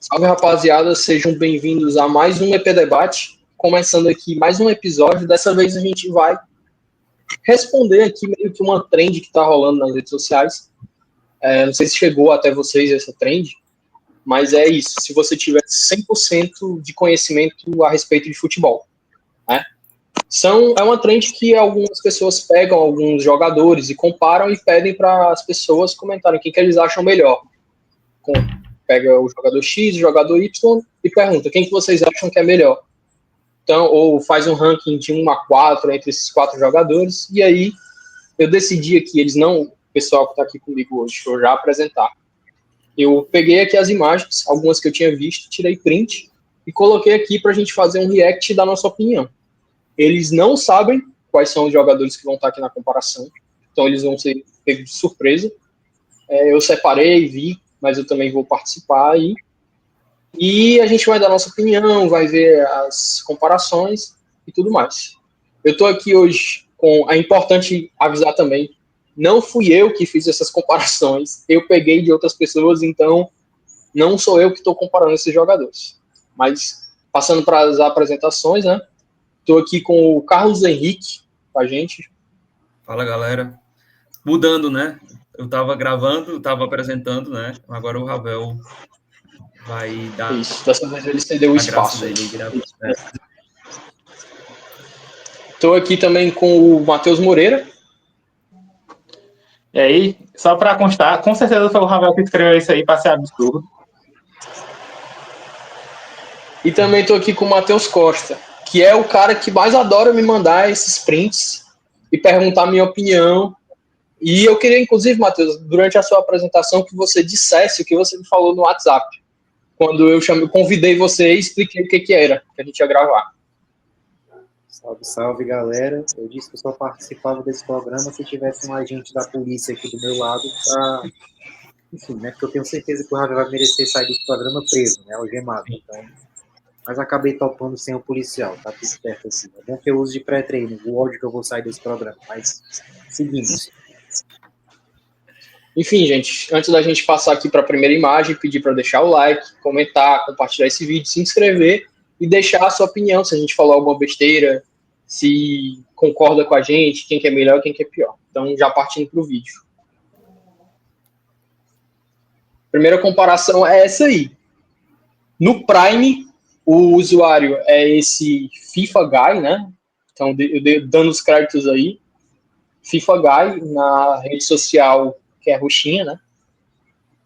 Salve, rapaziada, sejam bem-vindos a mais um EP Debate, começando aqui mais um episódio. Dessa vez a gente vai responder aqui meio que uma trend que está rolando nas redes sociais. Não sei se chegou até vocês essa trend, mas é isso, se você tiver 100% de conhecimento a respeito de futebol, né? É uma trend que algumas pessoas pegam alguns jogadores e comparam e pedem para as pessoas comentarem o que eles acham melhor. Pega o jogador X, o jogador Y e pergunta quem que vocês acham que é melhor. Então, ou faz um ranking de 1 a 4 entre esses 4 jogadores, e aí eu decidi aqui, o pessoal que está aqui comigo hoje, eu já apresentar. Eu peguei aqui as imagens, algumas que eu tinha visto, tirei print e coloquei aqui para a gente fazer um react da nossa opinião. Eles não sabem quais são os jogadores que vão estar aqui na comparação, então eles vão ser pegos de surpresa. Eu separei, vi, mas eu também vou participar aí. E a gente vai dar nossa opinião, vai ver as comparações e tudo mais. Eu estou aqui hoje com... É importante avisar também, não fui eu que fiz essas comparações, eu peguei de outras pessoas, então não sou eu que estou comparando esses jogadores. Mas, passando para as apresentações, né? Estou aqui com o Carlos Henrique, com a gente. Fala, galera. Mudando, né? Eu estava gravando, estava apresentando, né? Agora o Ravel vai dar... Isso, dessa vez ele cedeu o espaço aí. Estou aqui também com o Matheus Moreira. E aí, só para constar, com certeza foi o Ravel que escreveu isso aí para ser absurdo. E também estou aqui com o Matheus Costa, que é o cara que mais adora me mandar esses prints e perguntar a minha opinião. E eu queria, inclusive, Matheus, durante a sua apresentação, que você dissesse o que você me falou no WhatsApp. Quando eu convidei você e expliquei o que era, que a gente ia gravar. Salve, salve, galera. Eu disse que eu só participava desse programa se tivesse um agente da polícia aqui do meu lado pra... Enfim, né? Porque eu tenho certeza que o Ravel vai merecer sair desse programa preso, né? Algemado. Então... Mas acabei topando sem o policial, tá tudo certo assim. É bom que eu use de pré-treino, o ódio que eu vou sair desse programa. Mas seguimos. Enfim, gente, antes da gente passar aqui para a primeira imagem, pedir para deixar o like, comentar, compartilhar esse vídeo, se inscrever e deixar a sua opinião, se a gente falou alguma besteira, se concorda com a gente, quem que é melhor e quem que é pior. Então, já partindo para o vídeo. Primeira comparação é essa aí. No Prime, o usuário é esse FIFA Guy, né? Então, dando os créditos aí. FIFA Guy, na rede social, que é roxinha, né?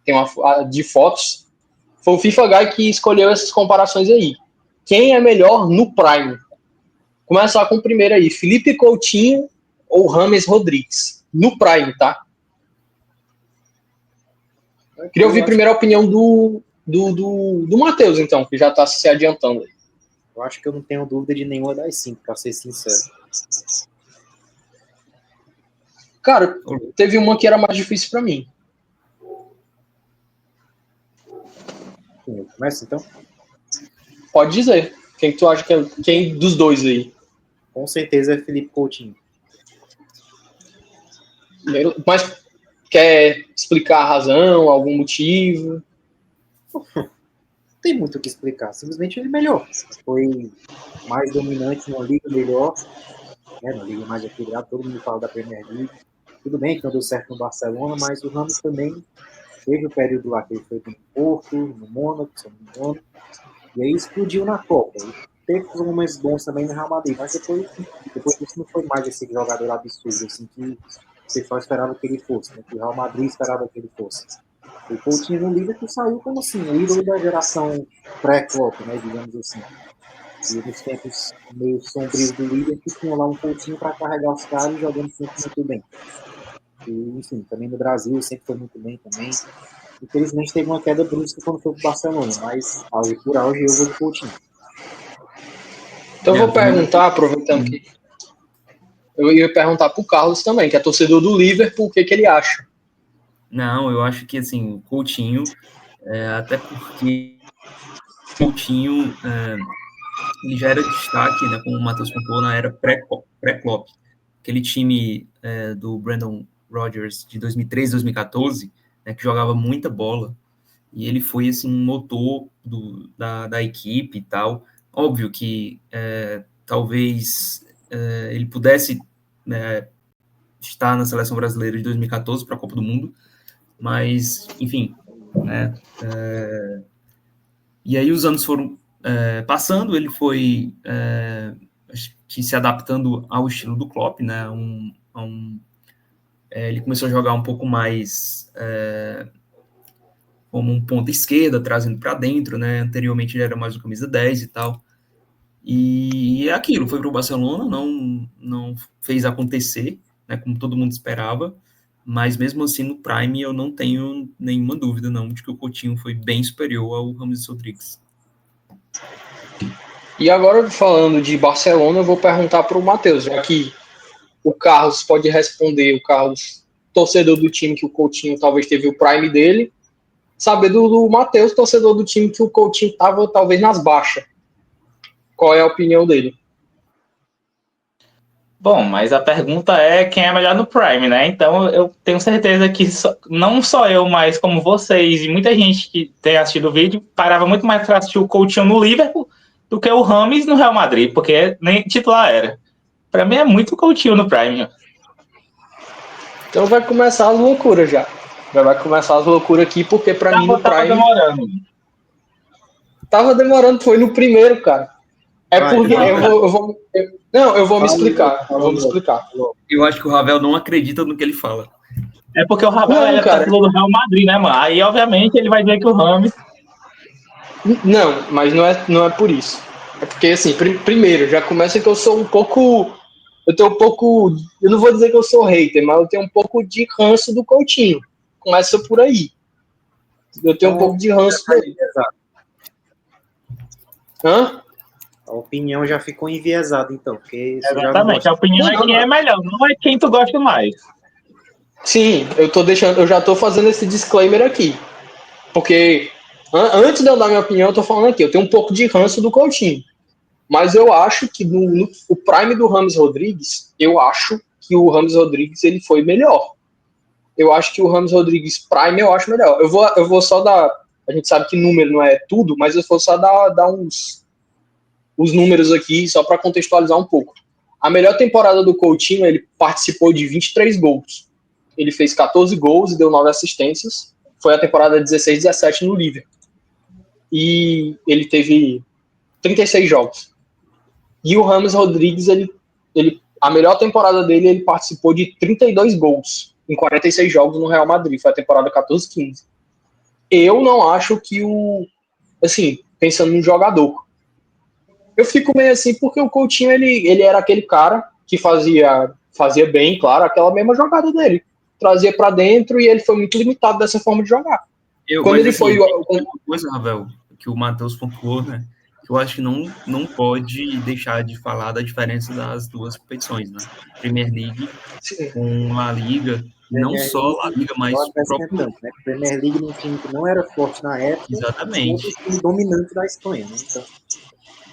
Tem uma de fotos. Foi o FIFA Guy que escolheu essas comparações aí. Quem é melhor no Prime? Começar com o primeiro aí. Felipe Coutinho ou James Rodrigues? No Prime, tá? Queria ouvir primeiro a opinião do Matheus, então, que já está se adiantando aí. Eu acho que eu não tenho dúvida de nenhuma das 5, para ser sincero. Cara, teve uma que era mais difícil para mim. Começa, então? Pode dizer. Quem que tu acha que é... Quem dos dois aí? Com certeza é Felipe Coutinho. Mas quer explicar a razão, algum motivo? Não tem muito o que explicar. Simplesmente ele melhor. Foi mais dominante numa liga melhor. Numa liga mais equilibrada. Todo mundo fala da Premier League. Tudo bem que não deu certo no Barcelona, mas o Ramos também teve o período lá que ele foi no Porto, no Mônaco, se eu não me engano. E aí explodiu na Copa. E teve momentos bons também no Real Madrid. Mas depois disso não foi mais esse jogador absurdo, assim, que o pessoal esperava que ele fosse, né? Que o Real Madrid esperava que ele fosse. O Coutinho no Liverpool saiu como assim, o ídolo da geração pré-Klopp, né, digamos assim. E nos tempos meio sombrios do Liverpool tinha lá um Coutinho para carregar os caras jogando sempre muito bem. E, enfim, também no Brasil sempre foi muito bem também. Infelizmente teve uma queda brusca quando foi pro Barcelona, mas por auge eu vou de Coutinho. Então eu vou perguntar, aproveitando que eu ia perguntar pro Carlos também, que é torcedor do Liverpool, o que ele acha. Não, eu acho que, assim, Coutinho, até porque Coutinho, ele já era destaque, né, como o Matheus pontuou, na era pré-Klopp. Aquele time do Brendan Rodgers de 2013, 2014, né, que jogava muita bola. e ele foi, assim, um motor da equipe e tal. Óbvio que talvez ele pudesse estar na seleção brasileira de 2014 para a Copa do Mundo, mas, enfim, né? E aí os anos foram passando, ele foi acho que se adaptando ao estilo do Klopp, né? Ele começou a jogar um pouco mais como um ponta esquerda, trazendo para dentro, né? Anteriormente ele era mais um camisa 10 e tal. E é aquilo, foi para o Barcelona, não fez acontecer, né? Como todo mundo esperava, mas mesmo assim no Prime eu não tenho nenhuma dúvida não de que o Coutinho foi bem superior ao James Rodrigues. E agora, falando de Barcelona, eu vou perguntar para o Matheus, já que o Carlos pode responder, o Carlos, torcedor do time que o Coutinho talvez teve o prime dele, saber do Matheus, torcedor do time que o Coutinho estava talvez nas baixas. Qual é a opinião dele? Bom, mas a pergunta é quem é melhor no Prime, né? Então eu tenho certeza que não só eu, mas como vocês e muita gente que tem assistido o vídeo, parava muito mais para assistir o Coutinho no Liverpool do que o Rames no Real Madrid, porque nem titular era. Para mim é muito Coutinho no Prime. Então vai começar as loucuras já. Já vai começar as loucuras aqui, porque para mim no Prime... Tava demorando, foi no primeiro, cara. Porque eu vou me explicar. Eu acho que o Ravel não acredita no que ele fala. É porque o Ravel é torcedor do Real Madrid, né, mano? Aí, obviamente, ele vai dizer que o Rames... Não, mas não é por isso. É porque, assim, primeiro, já começa que eu sou um pouco... Eu não vou dizer que eu sou hater, mas eu tenho um pouco de ranço do Coutinho. Começa por aí. Eu tenho um pouco de ranço dele. Hã? A opinião já ficou enviesada, então. Porque exatamente, a opinião é quem é melhor, não é quem tu gosta mais. Sim, eu já tô fazendo esse disclaimer aqui. Porque antes de eu dar minha opinião, eu tô falando aqui, eu tenho um pouco de ranço do Coutinho. Mas eu acho que no prime do James Rodrigues, eu acho que o James Rodrigues ele foi melhor. Eu acho que o James Rodrigues prime eu acho melhor. Eu vou só dar... A gente sabe que número não é tudo, mas eu vou só dar os números aqui, só para contextualizar um pouco. A melhor temporada do Coutinho, ele participou de 23 gols. Ele fez 14 gols e deu 9 assistências. Foi a temporada 16-17 no Liverpool. E ele teve 36 jogos. E o James Rodrigues, a melhor temporada dele, ele participou de 32 gols em 46 jogos no Real Madrid. Foi a temporada 14-15. Eu não acho que assim, pensando no jogador, eu fico meio assim, porque o Coutinho, ele era aquele cara que fazia bem, claro, aquela mesma jogada dele. Trazia para dentro e ele foi muito limitado dessa forma de jogar. Quando ele foi... Uma coisa, Ravel, que o Matheus pontuou, né? Que eu acho que não pode deixar de falar da diferença das duas competições, né? Premier League com La Liga, não só La Liga, mas o próprio... Né? Premier League num time que não era forte na época, exatamente, um time dominante da Espanha, né? Então,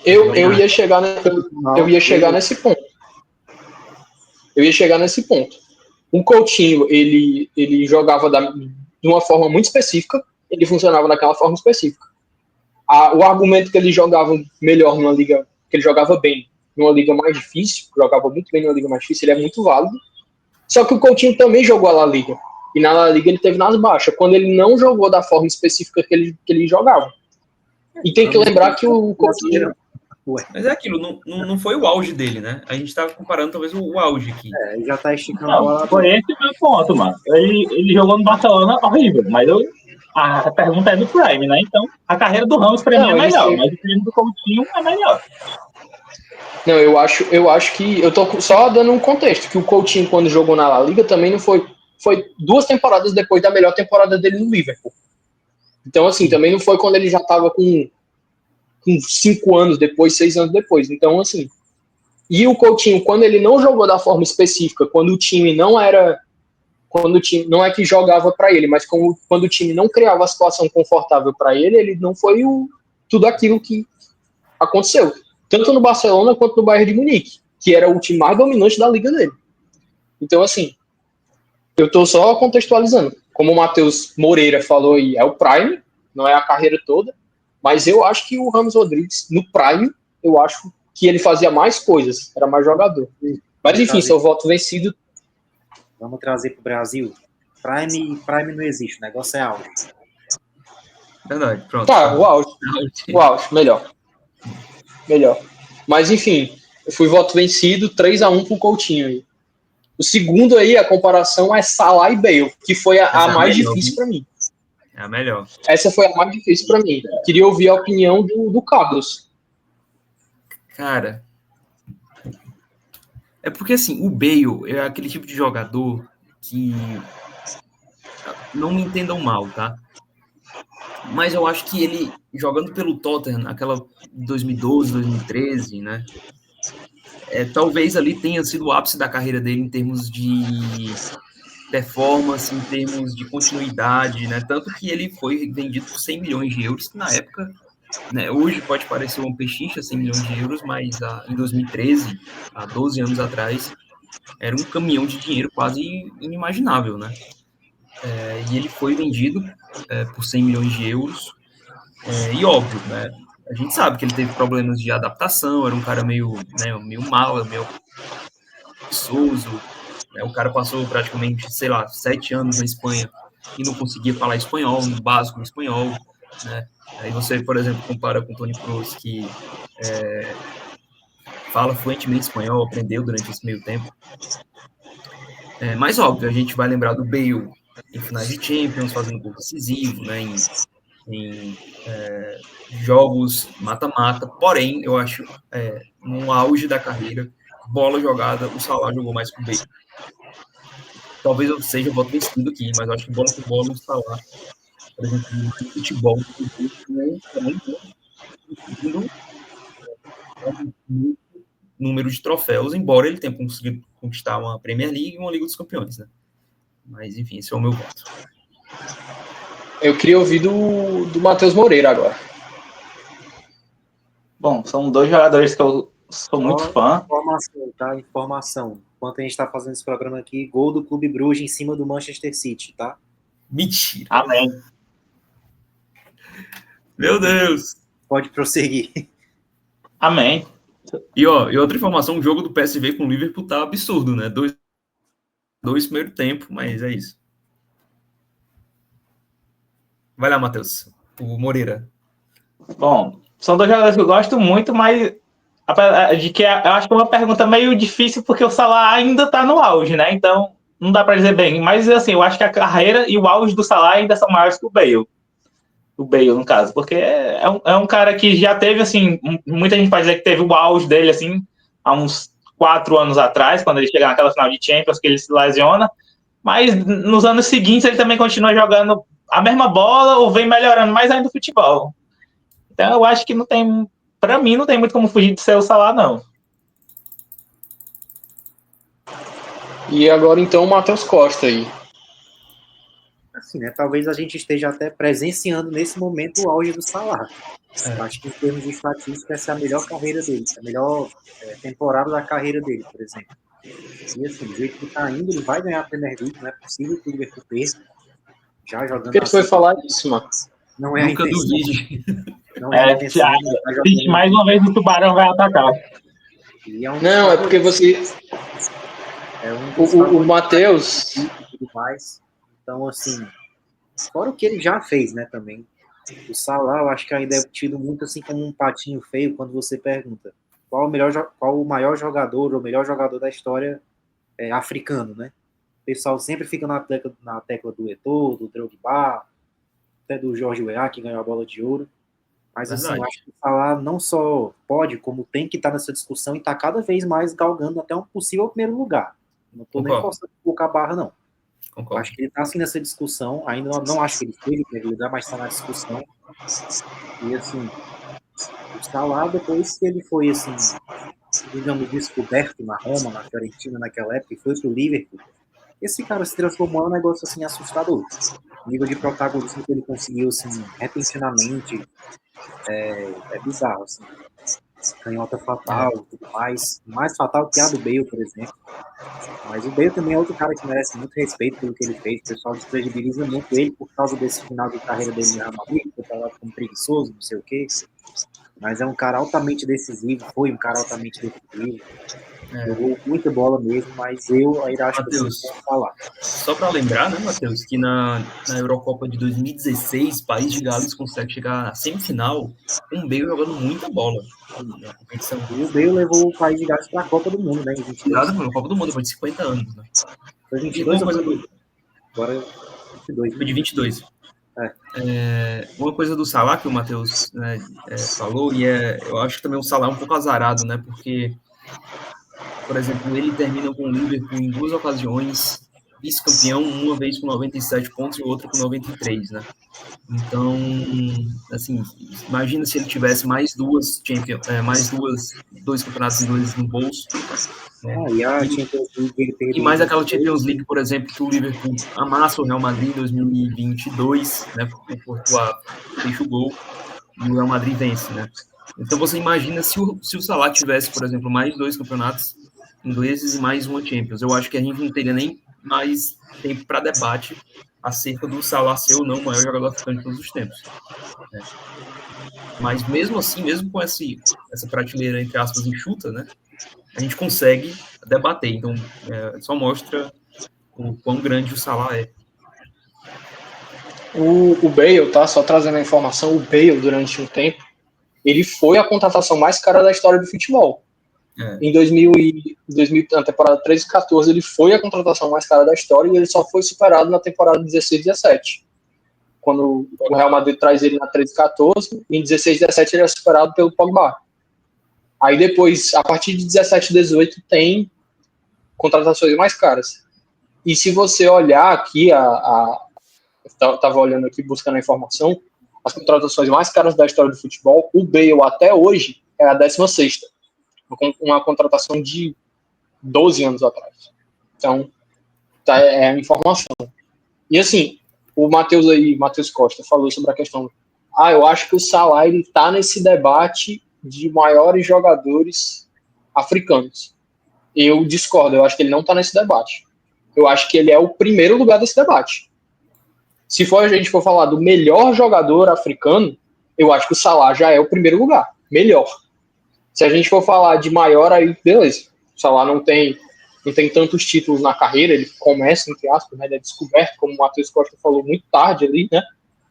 eu ia chegar nesse ponto. O Coutinho, ele jogava de uma forma muito específica, ele funcionava daquela forma específica. O argumento que ele jogava melhor numa liga, que ele jogava bem numa liga mais difícil, jogava muito bem numa liga mais difícil, ele é muito válido. Só que o Coutinho também jogou a La Liga. E na La Liga ele teve nas baixas, quando ele não jogou da forma específica que ele jogava. E tem que lembrar que o Coutinho... Mas é aquilo, não foi o auge dele, né? A gente tá comparando talvez o auge aqui. Ele já tá esticando a bola. Foi esse o meu ponto, mano. Ele jogou no Barcelona horrível, mas a pergunta é do Prime, né? Então, a carreira do Ramos pra mim é melhor, mas o treino do Coutinho é melhor. Não, eu acho que... Eu tô só dando um contexto, que o Coutinho, quando jogou na La Liga, também não foi... Foi 2 temporadas depois da melhor temporada dele no Liverpool. Então, assim, também não foi quando ele já tava com 5 anos depois, 6 anos depois. Então, assim... E o Coutinho, quando ele não jogou da forma específica, quando o time não era... Quando o time não é que jogava para ele, mas quando o time não criava a situação confortável para ele não foi tudo aquilo que aconteceu. Tanto no Barcelona quanto no Bayern de Munique, que era o time mais dominante da liga dele. Então, assim, eu tô só contextualizando. Como o Matheus Moreira falou aí, é o Prime, não é a carreira toda, mas eu acho que o Ramos Rodrigues, no Prime, eu acho que ele fazia mais coisas, era mais jogador. Mas enfim, seu voto vencido. Vamos trazer para o Brasil. Prime não existe, o negócio é auge. Verdade, pronto. Tá, o auge, melhor. Mas enfim, eu fui voto vencido, 3-1 pro Coutinho aí. O segundo aí, a comparação é Salah e Bale, que foi a mais difícil para mim. É a melhor. Essa foi a mais difícil para mim. Queria ouvir a opinião do Carlos. Cara, é porque assim, o Bale é aquele tipo de jogador que, não me entendam mal, tá? Mas eu acho que ele, jogando pelo Tottenham, aquela 2012, 2013, né? Talvez ali tenha sido o ápice da carreira dele em termos de performance, em termos de continuidade, né? Tanto que ele foi vendido por 100 milhões de euros, que na época, né, hoje pode parecer um pechincha, 100 milhões de euros, mas em 2013, há 12 anos atrás, era um caminhão de dinheiro quase inimaginável, né? E ele foi vendido por 100 milhões de euros, e óbvio, né? A gente sabe que ele teve problemas de adaptação, era um cara meio mala, meio preguiçoso, né? O cara passou praticamente, 7 anos na Espanha e não conseguia falar espanhol, no básico no espanhol, né? Aí você, por exemplo, compara com o Toni Kroos, que fala fluentemente espanhol, aprendeu durante esse meio tempo. Mas óbvio, a gente vai lembrar do Bale em finais de Champions, fazendo gol decisivo, né? Em jogos mata-mata, porém, eu acho, no auge da carreira, bola jogada, o Salah jogou mais que o Bale. Talvez eu seja voto vencido aqui, mas eu acho que bola por bola, o Salah, por exemplo, no futebol, número de troféus, embora ele tenha conseguido conquistar uma Premier League e uma Liga dos Campeões, né? Mas, enfim, esse é o meu voto. Eu queria ouvir do Matheus Moreira agora. Bom, são dois jogadores que eu sou muito fã. Informação, tá? Informação. Enquanto a gente está fazendo esse programa aqui, gol do Clube Bruges em cima do Manchester City, tá? Mentira. Amém. Meu Deus. Pode prosseguir. Amém. E outra informação, o jogo do PSV com o Liverpool tá absurdo, né? 2 primeiro tempo, mas é isso. Vai lá, Matheus. O Moreira. Bom, são dois jogadores que eu gosto muito, mas apesar de que eu acho que é uma pergunta meio difícil, porque o Salah ainda tá no auge, né? Então, não dá para dizer bem. Mas, assim, eu acho que a carreira e o auge do Salah ainda são maiores que o Bale. O Bale, no caso. Porque é um cara que já teve, assim, muita gente pode dizer que teve o auge dele, assim, há uns 4 anos atrás, quando ele chega naquela final de Champions, que ele se lesiona. Mas nos anos seguintes ele também continua jogando a mesma bola ou vem melhorando mais ainda o futebol. Então eu acho que não tem, para mim, não tem muito como fugir de ser o Salah, não. E agora então o Matheus Costa aí. Assim, né? Talvez a gente esteja até presenciando nesse momento o auge do Salah. Eu acho que em termos de estatística essa é a melhor carreira dele, a melhor temporada da carreira dele, por exemplo. E assim, do jeito que tá indo, ele vai ganhar a Premier League, não é possível que o Liverpool perca. Já jogando. Por que tu foi falar isso, mano? Não é Nunca a intenção. duvide. Não é a intenção. Mais uma vez o Tubarão vai atacar. E não, é porque você. O Matheus. Então, assim, fora o que ele já fez, né, também. O Salah, eu acho que ainda é tido muito assim como um patinho feio quando você pergunta qual o maior jogador ou o melhor jogador da história africano, né? O pessoal sempre fica na tecla do Eto'o, do Drogba, até do Jorge Weah, que ganhou a bola de ouro. Mas assim, eu acho que o Salah não só pode, como tem que estar nessa discussão e está cada vez mais galgando até um possível primeiro lugar. Não estou nem forçando a colocar a barra, não. Eu acho que ele está assim nessa discussão, ainda não acho que ele esteja em primeiro lugar, mas está na discussão. E assim, o Salah, depois que ele foi assim, digamos, descoberto na Roma, na Fiorentina naquela época, e foi pro Liverpool, esse cara se transformou num negócio assim assustador. O nível de protagonismo que ele conseguiu assim, repentinamente é bizarro, assim. canhota fatal, tudo mais fatal que a do Bale, por exemplo. Mas o Bale também é outro cara que merece muito respeito pelo que ele fez. O pessoal descredibiliza muito ele por causa desse final de carreira dele no Real Madrid, que estava como preguiçoso, não sei o quê. Mas é um cara altamente decisivo, foi um cara altamente decisivo. Jogou muita bola mesmo, mas eu ainda acho que Matheus, você pode falar. só para lembrar, né, Matheus, que na Eurocopa de 2016, o País de Gales consegue chegar à semifinal com o Bale jogando muita bola na competição. E o Bale levou o País de Gales para a Copa do Mundo, né, em 22. Tirado pela Copa do Mundo depois de 50 anos, né? Foi E 22 uma ou coisa foi? Agora 22. foi de 22. Uma coisa do Salah que o Matheus, né, falou, e eu acho que também o Salah é um pouco azarado, né? Porque, por exemplo, ele termina com o Liverpool em 2 ocasiões, vice-campeão, uma vez com 97 pontos e outra com 93, né? Então, assim, imagina se ele tivesse mais dois campeonatos ingleses no bolso, né? E a Champions League ele E perdeu mais em aquela 22. Champions League, por exemplo, que o Liverpool amassa o Real Madrid em 2022, né? O Courtois fecha o gol e o Real Madrid vence, né? Então você imagina se o Salah tivesse, por exemplo, mais 2 campeonatos ingleses e mais uma Champions. Eu acho que a gente não teria nem mais tempo para debate acerca do Salah ser ou não o maior jogador africano de todos os tempos, né? Mas mesmo assim, mesmo com essa prateleira, entre aspas, enxuta, né? A gente consegue debater. Então, só mostra o quão grande o Salah é. O Bale, tá? Só trazendo a informação, o Bale, durante um tempo, ele foi a contratação mais cara da história do futebol. Em 2000, na temporada 13 e 14, ele foi a contratação mais cara da história e ele só foi superado na temporada 16 e 17. Quando o Real Madrid traz ele na 13 e 14, em 16 e 17 ele é superado pelo Pogba. Aí depois, a partir de 17 e 18, tem contratações mais caras. E se você olhar aqui, eu estava olhando aqui, buscando a informação, as contratações mais caras da história do futebol, o Bale até hoje é a 16ª, uma contratação de 12 anos atrás. Então, é a informação. E assim, o Matheus Costa, falou sobre a questão, eu acho que o Salah está nesse debate de maiores jogadores africanos. Eu discordo, eu acho que ele não está nesse debate. Eu acho que ele é o primeiro lugar desse debate. Se a gente for falar do melhor jogador africano, eu acho que o Salah já é o primeiro lugar, melhor. Se a gente for falar de maior, aí beleza. O Salah não tem tantos títulos na carreira, ele começa, entre aspas, né, ele é descoberto, como o Matheus Costa falou, muito tarde ali, né,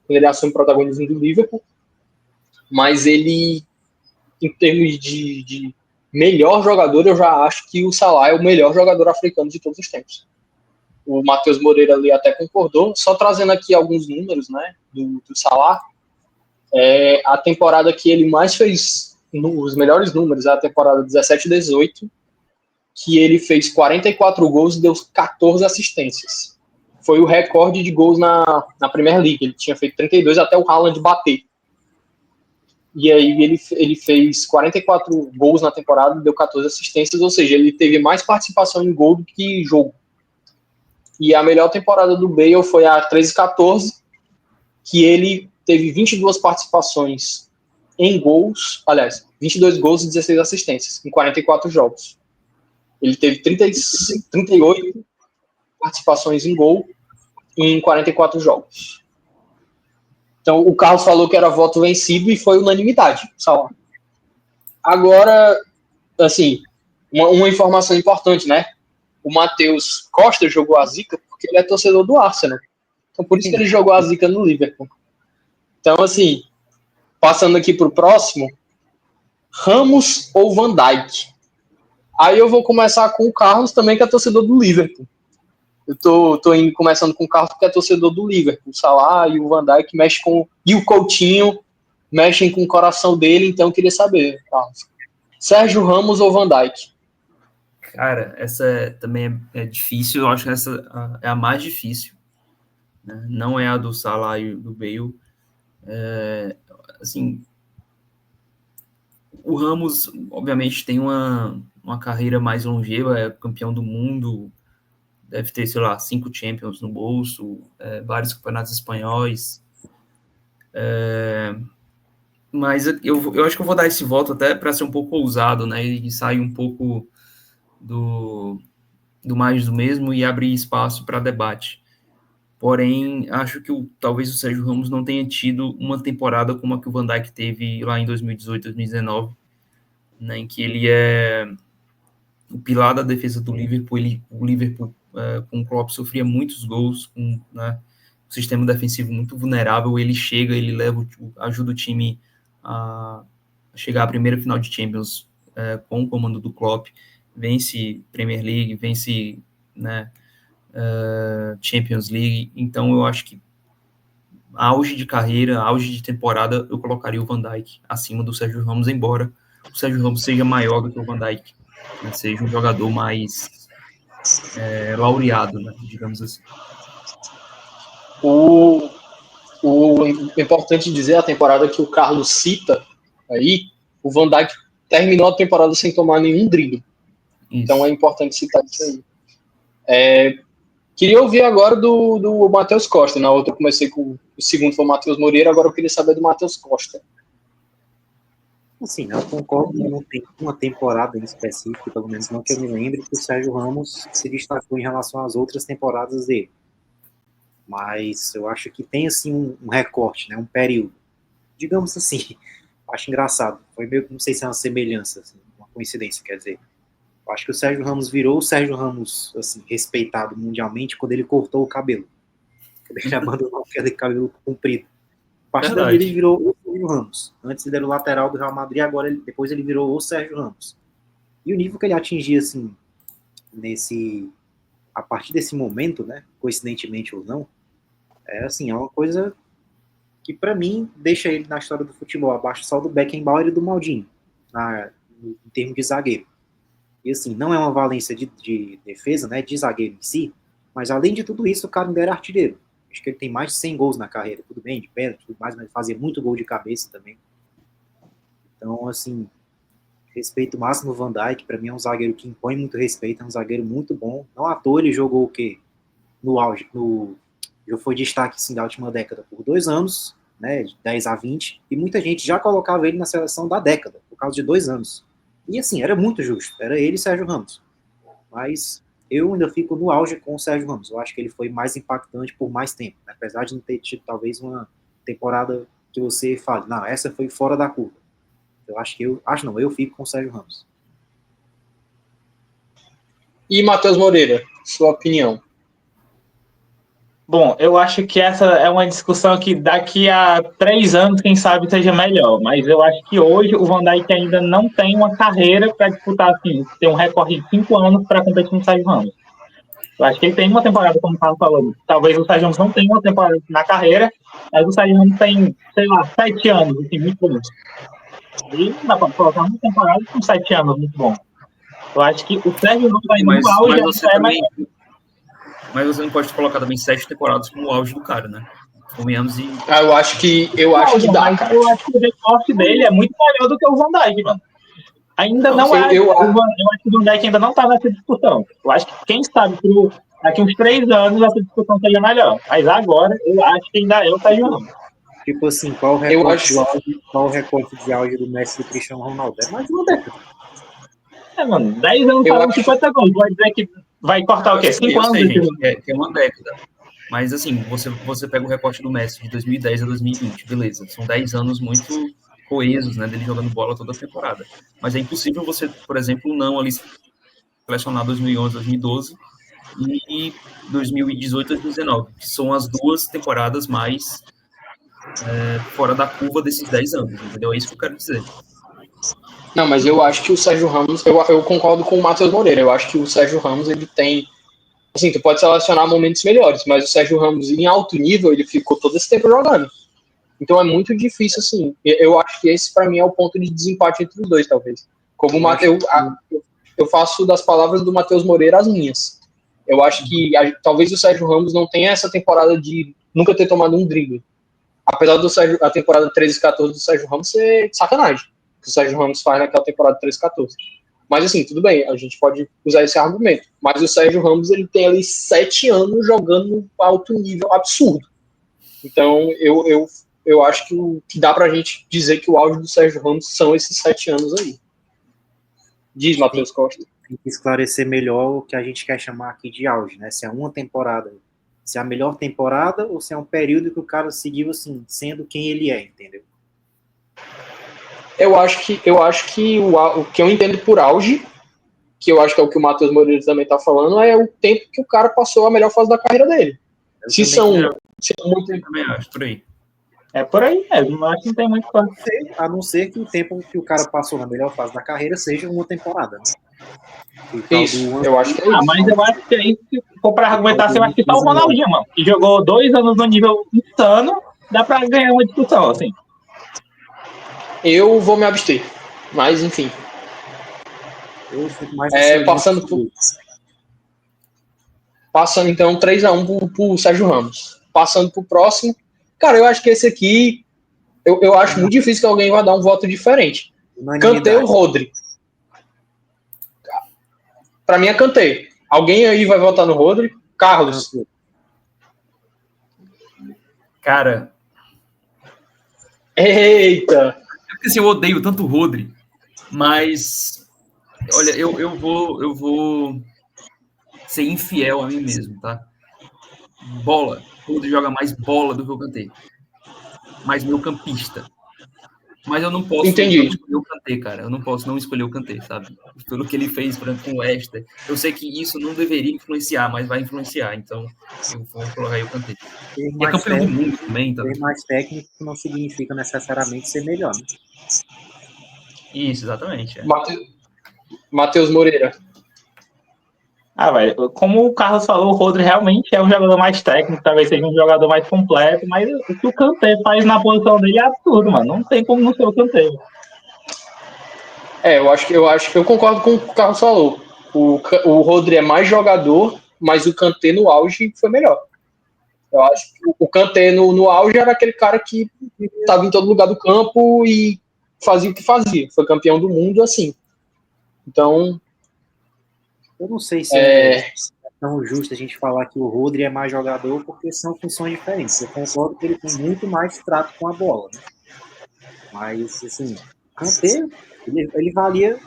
quando ele assume o protagonismo do Liverpool. Mas ele, em termos de melhor jogador, eu já acho que o Salah é o melhor jogador africano de todos os tempos. O Matheus Moreira ali até concordou, só trazendo aqui alguns números, né, do Salah. A temporada que ele mais fez, os melhores números, é a temporada 17 e 18, que ele fez 44 gols e deu 14 assistências. Foi o recorde de gols na Premier League, ele tinha feito 32 até o Haaland bater. E aí ele fez 44 gols na temporada e deu 14 assistências, ou seja, ele teve mais participação em gol do que jogo. E a melhor temporada do Bale foi a 13-14, que ele teve 22 participações em gols, aliás, 22 gols e 16 assistências, em 44 jogos. Ele teve 38 participações em gol em 44 jogos. Então, o Carlos falou que era voto vencido e foi unanimidade. Salah. Agora, assim, uma informação importante, né? O Matheus Costa jogou a zica porque ele é torcedor do Arsenal. Então, por isso que ele jogou a zica no Liverpool. Então, assim, passando aqui para o próximo, Ramos ou Van Dijk? Aí eu vou começar com o Carlos também, que é torcedor do Liverpool. Eu tô indo começando com o Carlos, que é torcedor do Liverpool. O Salah e o Van Dijk mexem com... E o Coutinho mexem com o coração dele, então eu queria saber, Carlos. Sérgio Ramos ou Van Dijk? Cara, essa também é difícil, eu acho que essa é a mais difícil, né? Não é a do Salah e do Bale. Assim, o Ramos, obviamente, tem uma carreira mais longeva, é campeão do mundo, deve ter, sei lá, 5 Champions no bolso, vários campeonatos espanhóis. Mas eu acho que eu vou dar esse voto até para ser um pouco ousado, né? E sair um pouco do mais do mesmo e abrir espaço para debate. Porém, acho que talvez o Sérgio Ramos não tenha tido uma temporada como a que o Van Dijk teve lá em 2018, 2019, né, em que ele é o pilar da defesa do Liverpool. O Liverpool, com o Klopp, sofria muitos gols, com, né, um sistema defensivo muito vulnerável. Ele chega, ele ajuda o time a chegar à primeira final de Champions com o comando do Klopp, vence Premier League, vence, né, Champions League. Então eu acho que auge de carreira, auge de temporada, eu colocaria o Van Dijk acima do Sérgio Ramos, embora o Sérgio Ramos seja maior do que o Van Dijk, né, seja um jogador mais laureado, né, digamos assim. O importante dizer, a temporada que o Carlos cita aí, o Van Dijk terminou a temporada sem tomar nenhum drible. Isso. Então é importante citar isso aí. Queria ouvir agora do Matheus Costa. Na outra eu comecei com o segundo, foi o Matheus Moreira, agora eu queria saber do Matheus Costa. Assim, eu concordo que não tem uma temporada em específico, pelo menos não que eu me lembre, que o Sérgio Ramos se destacou em relação às outras temporadas dele. Mas eu acho que tem, assim, um recorte, né, um período. Digamos assim, acho engraçado. Foi meio que, não sei se é uma semelhança, assim, uma coincidência, quer dizer. Eu acho que o Sérgio Ramos virou o Sérgio Ramos, assim, respeitado mundialmente quando ele cortou o cabelo. Quando ele abandonou aquele cabelo comprido. A partir daí ele virou o Sérgio Ramos. Antes ele era o lateral do Real Madrid, depois ele virou o Sérgio Ramos. E o nível que ele atingia, assim, a partir desse momento, né, coincidentemente ou não, assim, é uma coisa que para mim deixa ele na história do futebol abaixo só do Beckenbauer e do Maldini, em termos de zagueiro. E assim, não é uma valência de defesa, né, de zagueiro em si, mas além de tudo isso, o cara ainda era artilheiro. Acho que ele tem mais de 100 gols na carreira, tudo bem, de pênalti, tudo mais, mas ele fazia muito gol de cabeça também. Então, assim, respeito máximo o Van Dijk, para mim é um zagueiro que impõe muito respeito, é um zagueiro muito bom. Não à toa ele jogou o quê? No auge, já foi destaque assim, da última década por 2 anos, né, de 10 a 20, e muita gente já colocava ele na seleção da década, por causa de 2 anos. E assim, era muito justo, era ele e Sérgio Ramos. Mas eu ainda fico no auge com o Sérgio Ramos. Eu acho que ele foi mais impactante por mais tempo, né? Apesar de não ter tido talvez uma temporada que você fale, não, essa foi fora da curva. Eu fico com o Sérgio Ramos. E Matheus Moreira, sua opinião? Bom, eu acho que essa é uma discussão que daqui a 3 anos, quem sabe, seja melhor. Mas eu acho que hoje o Van Dijk ainda não tem uma carreira para disputar, assim, ter um recorde de 5 anos para competir com o Sérgio Ramos. Eu acho que ele tem uma temporada, como o Carlos falou. Talvez o Sérgio Ramos não tenha uma temporada na carreira, mas o Sérgio Ramos tem, sei lá, 7 anos, assim, muito bom. E não dá para colocar uma temporada com 7 anos, muito bom. Eu acho que o Sérgio Ramos vai no auge, mas você não pode colocar também 7 temporadas como o auge do cara, né? Convenhamos e... Eu acho que dá, cara. Eu acho que o recorte dele é muito melhor do que o Van Dijk, mano. Ainda não é. Eu acho que o Van Dijk ainda não está nessa discussão. Eu acho que, quem sabe, daqui uns 3 anos essa discussão seja melhor. Mas agora, eu acho que ainda é o Sérgio Ramos. Tipo assim, qual o recorte de auge do Messi e do Cristiano Ronaldo? É mais de uma década. Mano, 10 anos falando 50 gols. Vai dizer que vai cortar o quê? 5 anos? Sei, gente, é uma década. Mas, assim, você pega o recorte do Messi de 2010 a 2020, beleza. São 10 anos muito coesos, né, dele jogando bola toda a temporada. Mas é impossível você, por exemplo, não ali selecionar 2011, 2012 e 2018, 2019, que são as 2 temporadas mais fora da curva desses 10 anos, entendeu? É isso que eu quero dizer. Não, mas eu acho que o Sérgio Ramos, eu concordo com o Matheus Moreira, eu acho que o Sérgio Ramos, ele tem, assim, tu pode selecionar momentos melhores, mas o Sérgio Ramos, em alto nível, ele ficou todo esse tempo jogando. Então é muito difícil, assim, eu acho que esse, para mim, é o ponto de desempate entre os dois, talvez. Como eu faço das palavras do Matheus Moreira as minhas. Eu acho que talvez o Sérgio Ramos não tenha essa temporada de nunca ter tomado um drible. Apesar a temporada 13-14 do Sérgio Ramos ser sacanagem, que o Sérgio Ramos faz naquela temporada 13-14. Mas assim, tudo bem, a gente pode usar esse argumento. Mas o Sérgio Ramos, ele tem ali 7 anos jogando no alto nível absurdo. Então, eu eu acho que o que dá pra gente dizer que o auge do Sérgio Ramos são esses 7 anos aí. Diz, Matheus Costa. Tem que esclarecer melhor o que a gente quer chamar aqui de auge, né? Se é uma temporada, se é a melhor temporada ou se é um período que o cara seguiu assim, sendo quem ele é, entendeu? Eu acho que o que eu entendo por auge, que eu acho que é o que o Matheus Moreira também tá falando, é o tempo que o cara passou a melhor fase da carreira dele. Se são muito... Eu também acho, por aí. É por aí mesmo, acho que não tem muito coisa. A não ser que o tempo que o cara passou na melhor fase da carreira seja uma temporada, né? Isso, eu acho que é isso. Mas eu acho que aí, se for pra argumentar, você vai citar o Ronaldinho, mano, que jogou 2 anos no nível insano, dá pra ganhar uma discussão, assim. Eu vou me abster, mas enfim. Eu fico mais Passando então 3-1 pro Sérgio Ramos. Passando pro próximo. Cara, eu acho que esse aqui, eu acho muito difícil que alguém vá dar um voto diferente. Kanté ou Rodri? Pra mim é Kanté. Alguém aí vai votar no Rodri? Carlos. Cara, Eita! porque assim, eu odeio tanto o Rodri, mas olha, eu vou ser infiel a mim mesmo, tá? Bola. O Rodri joga mais bola do que o Kanté. Mais meio campista. Mas eu não posso Entendi. não escolher o Kanté, cara. Eu não posso não escolher o Kanté, sabe? Pelo que ele fez, por exemplo, com o Wesley. Eu sei que isso não deveria influenciar, mas vai influenciar. Então, eu vou colocar aí o Kanté. E é campeão do mundo também, então. Ser mais técnico não significa necessariamente ser melhor, né? Isso, exatamente. É. Matheus Moreira. Velho, como o Carlos falou, o Rodri realmente é um jogador mais técnico, talvez seja um jogador mais completo, mas o que o Kanté faz na posição dele é absurdo, mano. Não tem como não ser o Kanté. Eu acho que eu concordo com o que o Carlos falou. O Rodri é mais jogador, mas o Kanté no auge foi melhor. Eu acho que o Kanté no auge era aquele cara que estava em todo lugar do campo e fazia o que fazia. Foi campeão do mundo assim. Então, eu não sei se é tão justo a gente falar que o Rodri é mais jogador, porque são funções diferentes. Eu concordo que ele tem muito mais trato com a bola, né? Mas, assim, o Kanté, ele valia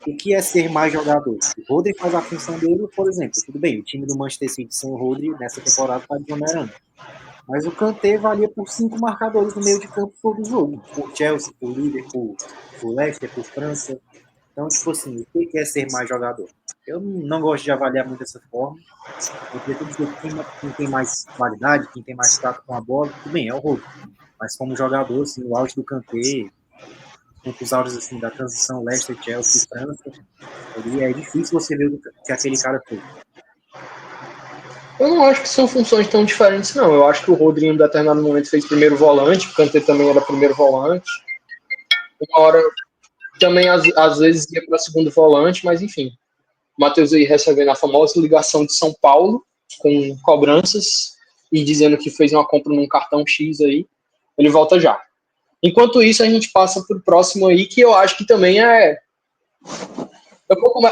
o que é ser mais jogador. O Rodri faz a função dele, por exemplo, tudo bem, o time do Manchester City sem o Rodri nessa temporada está desonerando. Mas o Kanté valia por 5 marcadores no meio de campo todo o jogo. Por Chelsea, por Liverpool, por Leicester, por França. Então, tipo assim, o que é ser mais jogador? Eu não gosto de avaliar muito dessa forma. Eu prefiro dizer que quem tem mais qualidade, quem tem mais trato com a bola, tudo bem, é o Rodri. Mas como jogador, assim, o auge do Kanté, com os auges assim, da transição Leicester, Chelsea e França, é difícil você ver o que aquele cara fez. eu não acho que são funções tão diferentes, não. Eu acho que o Rodri, em um determinado momento, fez primeiro volante, o Kanté também era primeiro volante. Uma hora também, às vezes, ia para segundo volante, mas enfim. O Matheus aí recebendo a famosa ligação de São Paulo, com cobranças, e dizendo que fez uma compra num cartão X aí. Ele volta já. Enquanto isso, a gente passa para o próximo aí, que eu acho que também é...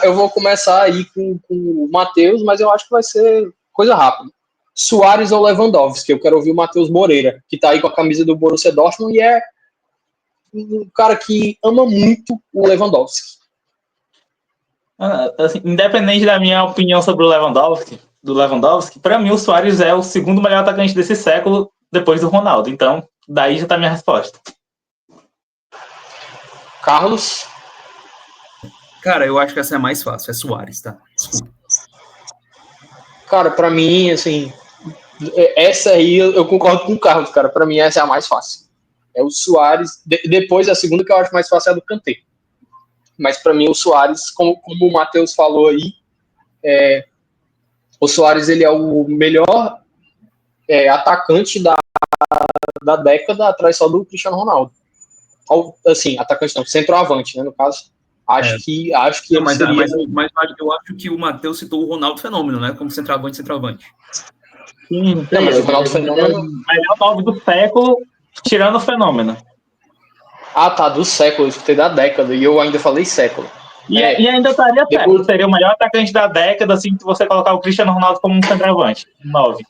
Eu vou começar aí com o Matheus, mas eu acho que vai ser coisa rápida. Suárez ou Lewandowski? Eu quero ouvir o Matheus Moreira, que está aí com a camisa do Borussia Dortmund e é um cara que ama muito o Lewandowski. Assim, independente da minha opinião sobre o Lewandowski, para mim o Suárez é o segundo melhor atacante desse século depois do Ronaldo. Então, daí já tá a minha resposta. Carlos? Cara, eu acho que essa é a mais fácil, é Suárez, tá? Desculpa. Cara, pra mim, assim, essa aí eu concordo com o Carlos, cara. Pra mim, essa é a mais fácil. É o Suárez. Depois, a segunda que eu acho mais fácil é a do Kanté. Mas pra mim, o Suárez, como o Matheus falou aí, o Suárez, ele é o melhor atacante da década, atrás só do Cristiano Ronaldo. Assim, atacante não, centroavante, né, no caso. Acho que não, mas eu acho que o Matheus citou o Ronaldo Fenômeno, né? Como centroavante. Sim, não, mas o Ronaldo Fenômeno... melhor 9 do século, tirando o Fenômeno. Ah, tá, do século, eu escutei da década, e eu ainda falei século. E ainda estaria certo, seria o melhor atacante da década, assim, se você colocar o Cristiano Ronaldo como um centroavante, 9.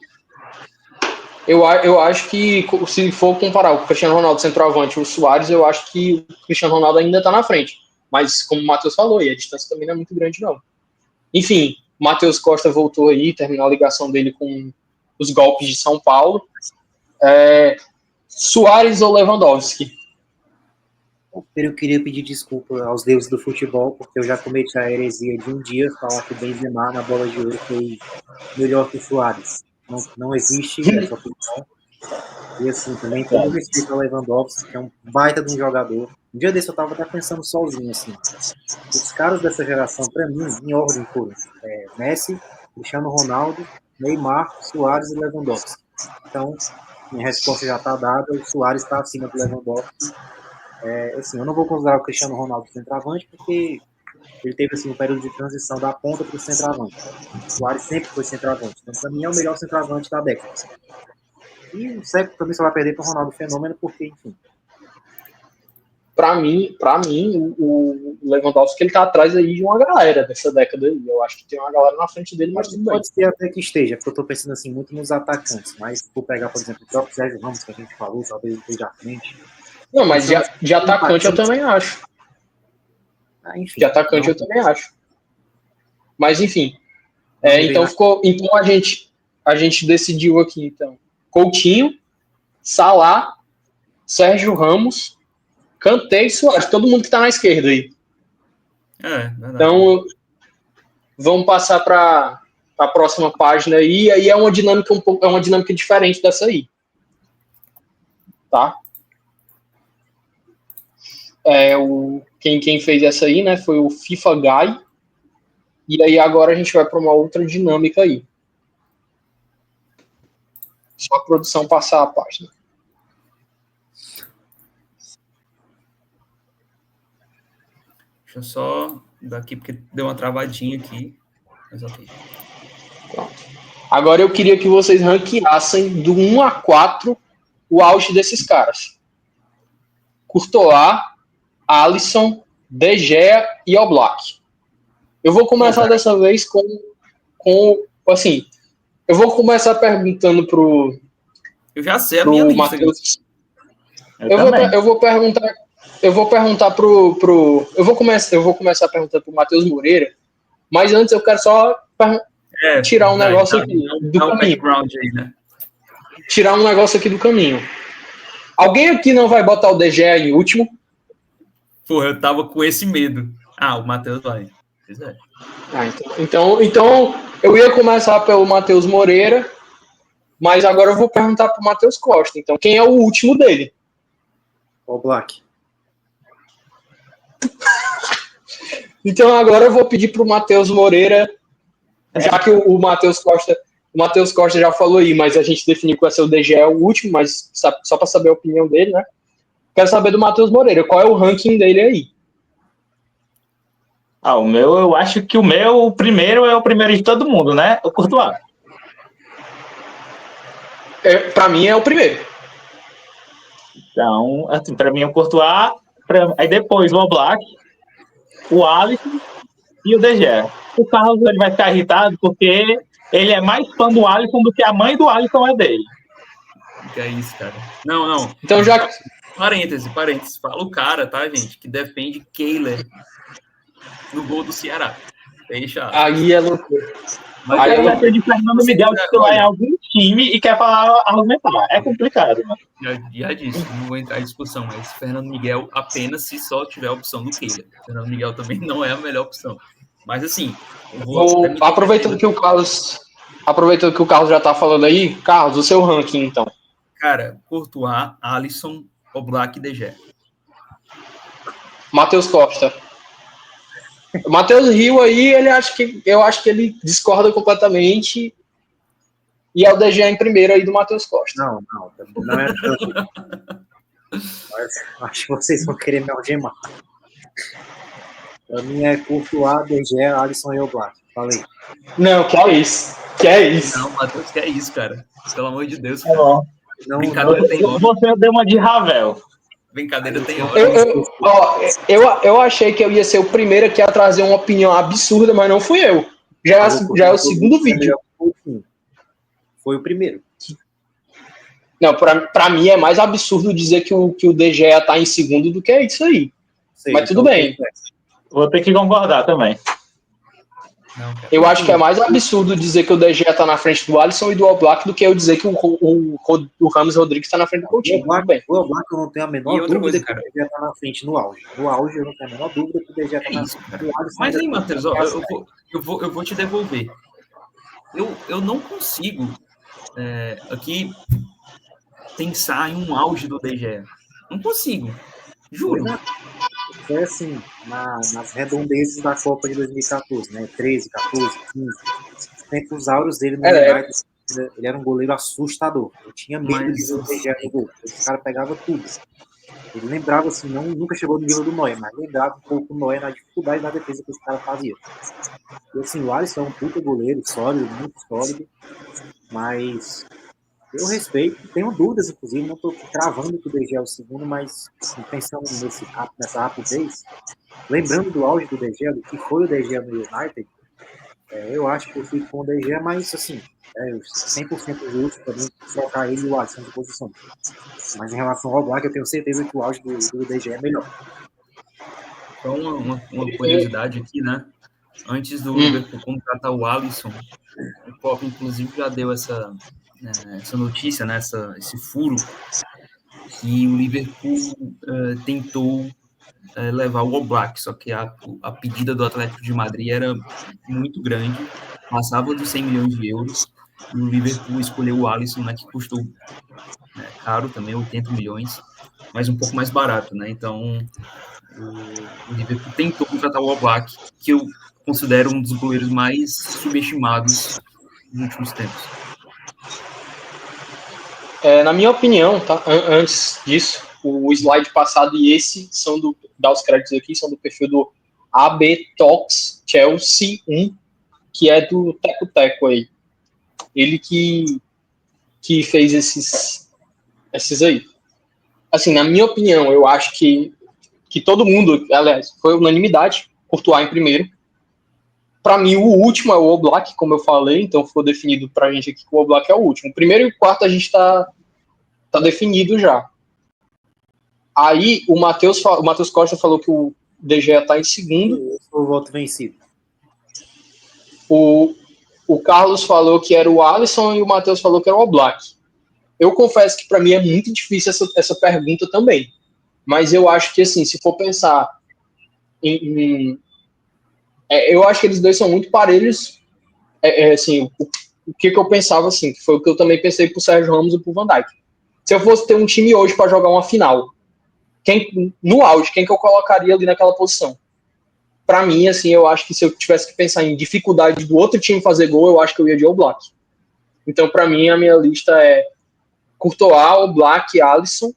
Eu acho que, se for comparar o Cristiano Ronaldo centroavante e o Suárez, eu acho que o Cristiano Ronaldo ainda está na frente. Mas, como o Matheus falou, a distância também não é muito grande, não. Enfim, o Matheus Costa voltou aí, terminou a ligação dele com os golpes de São Paulo. Suárez ou Lewandowski? Eu queria pedir desculpa aos deuses do futebol, porque eu já cometi a heresia de um dia falar que o Benzema na bola de ouro foi melhor que o Suárez. Não existe essa opinião. E assim, também todo respeito ao Lewandowski, que é um baita de um jogador. Um dia desse eu tava até pensando sozinho, assim. Os caras dessa geração, para mim, em ordem foram Messi, Cristiano Ronaldo, Neymar, Suárez e Lewandowski. Então, minha resposta já está dada, o Suárez está acima do Lewandowski. Assim, eu não vou considerar o Cristiano Ronaldo centroavante, porque ele teve assim, um período de transição da ponta para o centroavante. O Suárez sempre foi centroavante. Então, para mim, é o melhor centroavante da década. E o Seco também só vai perder para o Ronaldo Fenômeno, porque, enfim. Para mim, o Lewandowski ele tá atrás aí de uma galera dessa década aí. Eu acho que tem uma galera na frente dele, mas tudo bem. Pode ser até que esteja, porque eu estou pensando assim muito nos atacantes. Mas se for pegar, por exemplo, o próprio Sérgio Ramos, que a gente falou, talvez ele esteja à frente. Não, mas de atacante eu também acho. Enfim, de atacante eu também acho. Mas, enfim. Então a gente decidiu aqui, então. Coutinho, Salah, Sérgio Ramos, Kanté e Suárez. Todo mundo que tá na esquerda aí. Verdade. Então, vamos passar para a próxima página aí. E aí é uma dinâmica diferente dessa aí. Tá? Quem fez essa aí, né, foi o FIFA Guy. E aí agora a gente vai para uma outra dinâmica aí. Só a produção passar a página. Deixa eu só dar aqui, porque deu uma travadinha aqui. Mas ok. Pronto. Agora eu queria que vocês ranqueassem do 1 a 4 o auge desses caras. Courtois, Alisson, De Gea e Oblak. Eu vou começar dessa vez com assim, eu vou começar perguntando pro Eu já sei a minha lista. Matheus. Eu vou começar perguntando pro Matheus Moreira, mas antes eu quero só tirar um negócio aqui do caminho. Aí, né? Tirar um negócio aqui do caminho. Alguém aqui não vai botar o De Gea em último? Porra, eu tava com esse medo. O Matheus vai. Então eu ia começar pelo Matheus Moreira, mas agora eu vou perguntar pro Matheus Costa. Então, quem é o último dele? Oblak. Então agora eu vou pedir pro Matheus Moreira, já que o Matheus Costa já falou aí, mas a gente definiu que vai ser o De Gea o último, mas só para saber a opinião dele, né? Quero saber do Matheus Moreira, qual é o ranking dele aí? Eu acho que o primeiro é o primeiro de todo mundo, né? O Courtois. Para mim é o primeiro. Então, assim, para mim é o Courtois, aí depois o Oblak, o Alisson e o De Gea. O Carlos ele vai ficar irritado porque ele é mais fã do Alisson do que a mãe do Alisson é dele. Que é isso, cara. Não. Então já... Parêntese. Fala o cara, tá, gente, que defende Kehler no gol do Ceará. Aí é loucura. Aí ele vai de Fernando Miguel titular em algum time e quer falar, argumentar. É complicado, né? Já disse, não vou entrar em discussão, mas Fernando Miguel apenas se só tiver a opção do Kehler. Fernando Miguel também não é a melhor opção. Mas assim, aproveitando que o Carlos já tá falando aí, Carlos, o seu ranking, então. Cara, Courtois, Alisson, Oblak e De Gea. Matheus Costa. O Matheus Rio aí, eu acho que ele discorda completamente e é o De Gea em primeiro aí do Matheus Costa. Não é tanto. Mas acho que vocês vão querer me algemar. Pra mim é Courtois, De Gea, Alisson e Oblak. Falei. Não, que é isso. Não, Matheus, que é isso, cara. Pelo amor de Deus. Brincadeira tem hora. Você deu uma de Ravel. Brincadeira tem hora. Eu achei que eu ia ser o primeiro aqui a trazer uma opinião absurda, mas não fui eu. Já é o segundo vídeo. Foi o primeiro. Não, pra mim é mais absurdo dizer que o De Gea tá em segundo do que isso aí. Sei, Mas tudo bem. Vou ter que concordar também. Não, cara. Eu acho que é mais absurdo dizer que o De Gea tá na frente do Alisson e do Oblak do que eu dizer que o Ramos Rodrigues tá na frente do Coutinho. Tudo bem. O Oblak eu não tenho a E menor outra dúvida coisa, que o cara. De Gea tá na frente no auge. No auge eu não tenho a menor dúvida que o De Gea tá É na isso, frente cara. do Alisson. Mas aí, Matheus, ó, eu vou te devolver. Eu não consigo aqui pensar em um auge do De Gea. Não consigo. Juro. Foi assim, nas redondezas da Copa de 2014, né? 13, 14, 15. Os tempos áureos dele no United, ele era um goleiro assustador. Eu tinha medo de ver o De Gea no gol. Esse cara pegava tudo. Ele lembrava, assim, nunca chegou no nível do Neuer, mas lembrava um pouco o Neuer na dificuldade na defesa que esse cara fazia. E assim, o Alisson é um puta goleiro, sólido, muito sólido, mas eu respeito, tenho dúvidas, inclusive, não estou cravando que o De Gea é o segundo, mas assim, pensando nessa rapidez, lembrando do auge do De Gea, do que foi o De Gea no United, eu acho que eu fico com o De Gea, mas assim, 100% justo para mim trocar ele e o Alisson de posição. Mas em relação ao Black, eu tenho certeza que o auge do De Gea é melhor. Só uma curiosidade aqui, né? Antes do Liverpool contratar o Alisson, o Klopp, inclusive, já deu essa notícia, né? Esse furo, que o Liverpool tentou levar o Oblak, só que a pedida do Atlético de Madrid era muito grande, passava dos 100 milhões de euros, e o Liverpool escolheu o Alisson, né, que custou caro também, 80 milhões, mas um pouco mais barato, né? Então, o Liverpool tentou contratar o Oblak, que eu considero um dos goleiros mais subestimados nos últimos tempos. Na minha opinião, tá? Antes disso, o slide passado e esse são dar os créditos aqui, são do perfil do AB Talks Chelsea 1, que é do Teco Teco aí. Ele que fez esses aí. Assim, na minha opinião, eu acho que todo mundo, aliás, foi unanimidade, Courtois em primeiro. Para mim, o último é o Oblak, como eu falei, então ficou definido pra gente aqui que o Oblak é o último. O primeiro e o quarto a gente tá definido já. Aí o Matheus Costa falou que o De Gea tá em segundo. Eu sou o voto vencido. O Carlos falou que era o Alisson e o Matheus falou que era o Oblak. Eu confesso que para mim é muito difícil essa pergunta também. Mas eu acho que, assim, se for pensar eu acho que eles dois são muito parelhos. Assim, o que eu pensava, assim, que foi o que eu também pensei pro Sérgio Ramos e pro Van Dijk. Se eu fosse ter um time hoje para jogar uma final, no auge, quem que eu colocaria ali naquela posição? Para mim, assim, eu acho que se eu tivesse que pensar em dificuldade do outro time fazer gol, eu acho que eu ia de Oblak. Então, para mim, a minha lista é Courtois, Oblak, Alisson,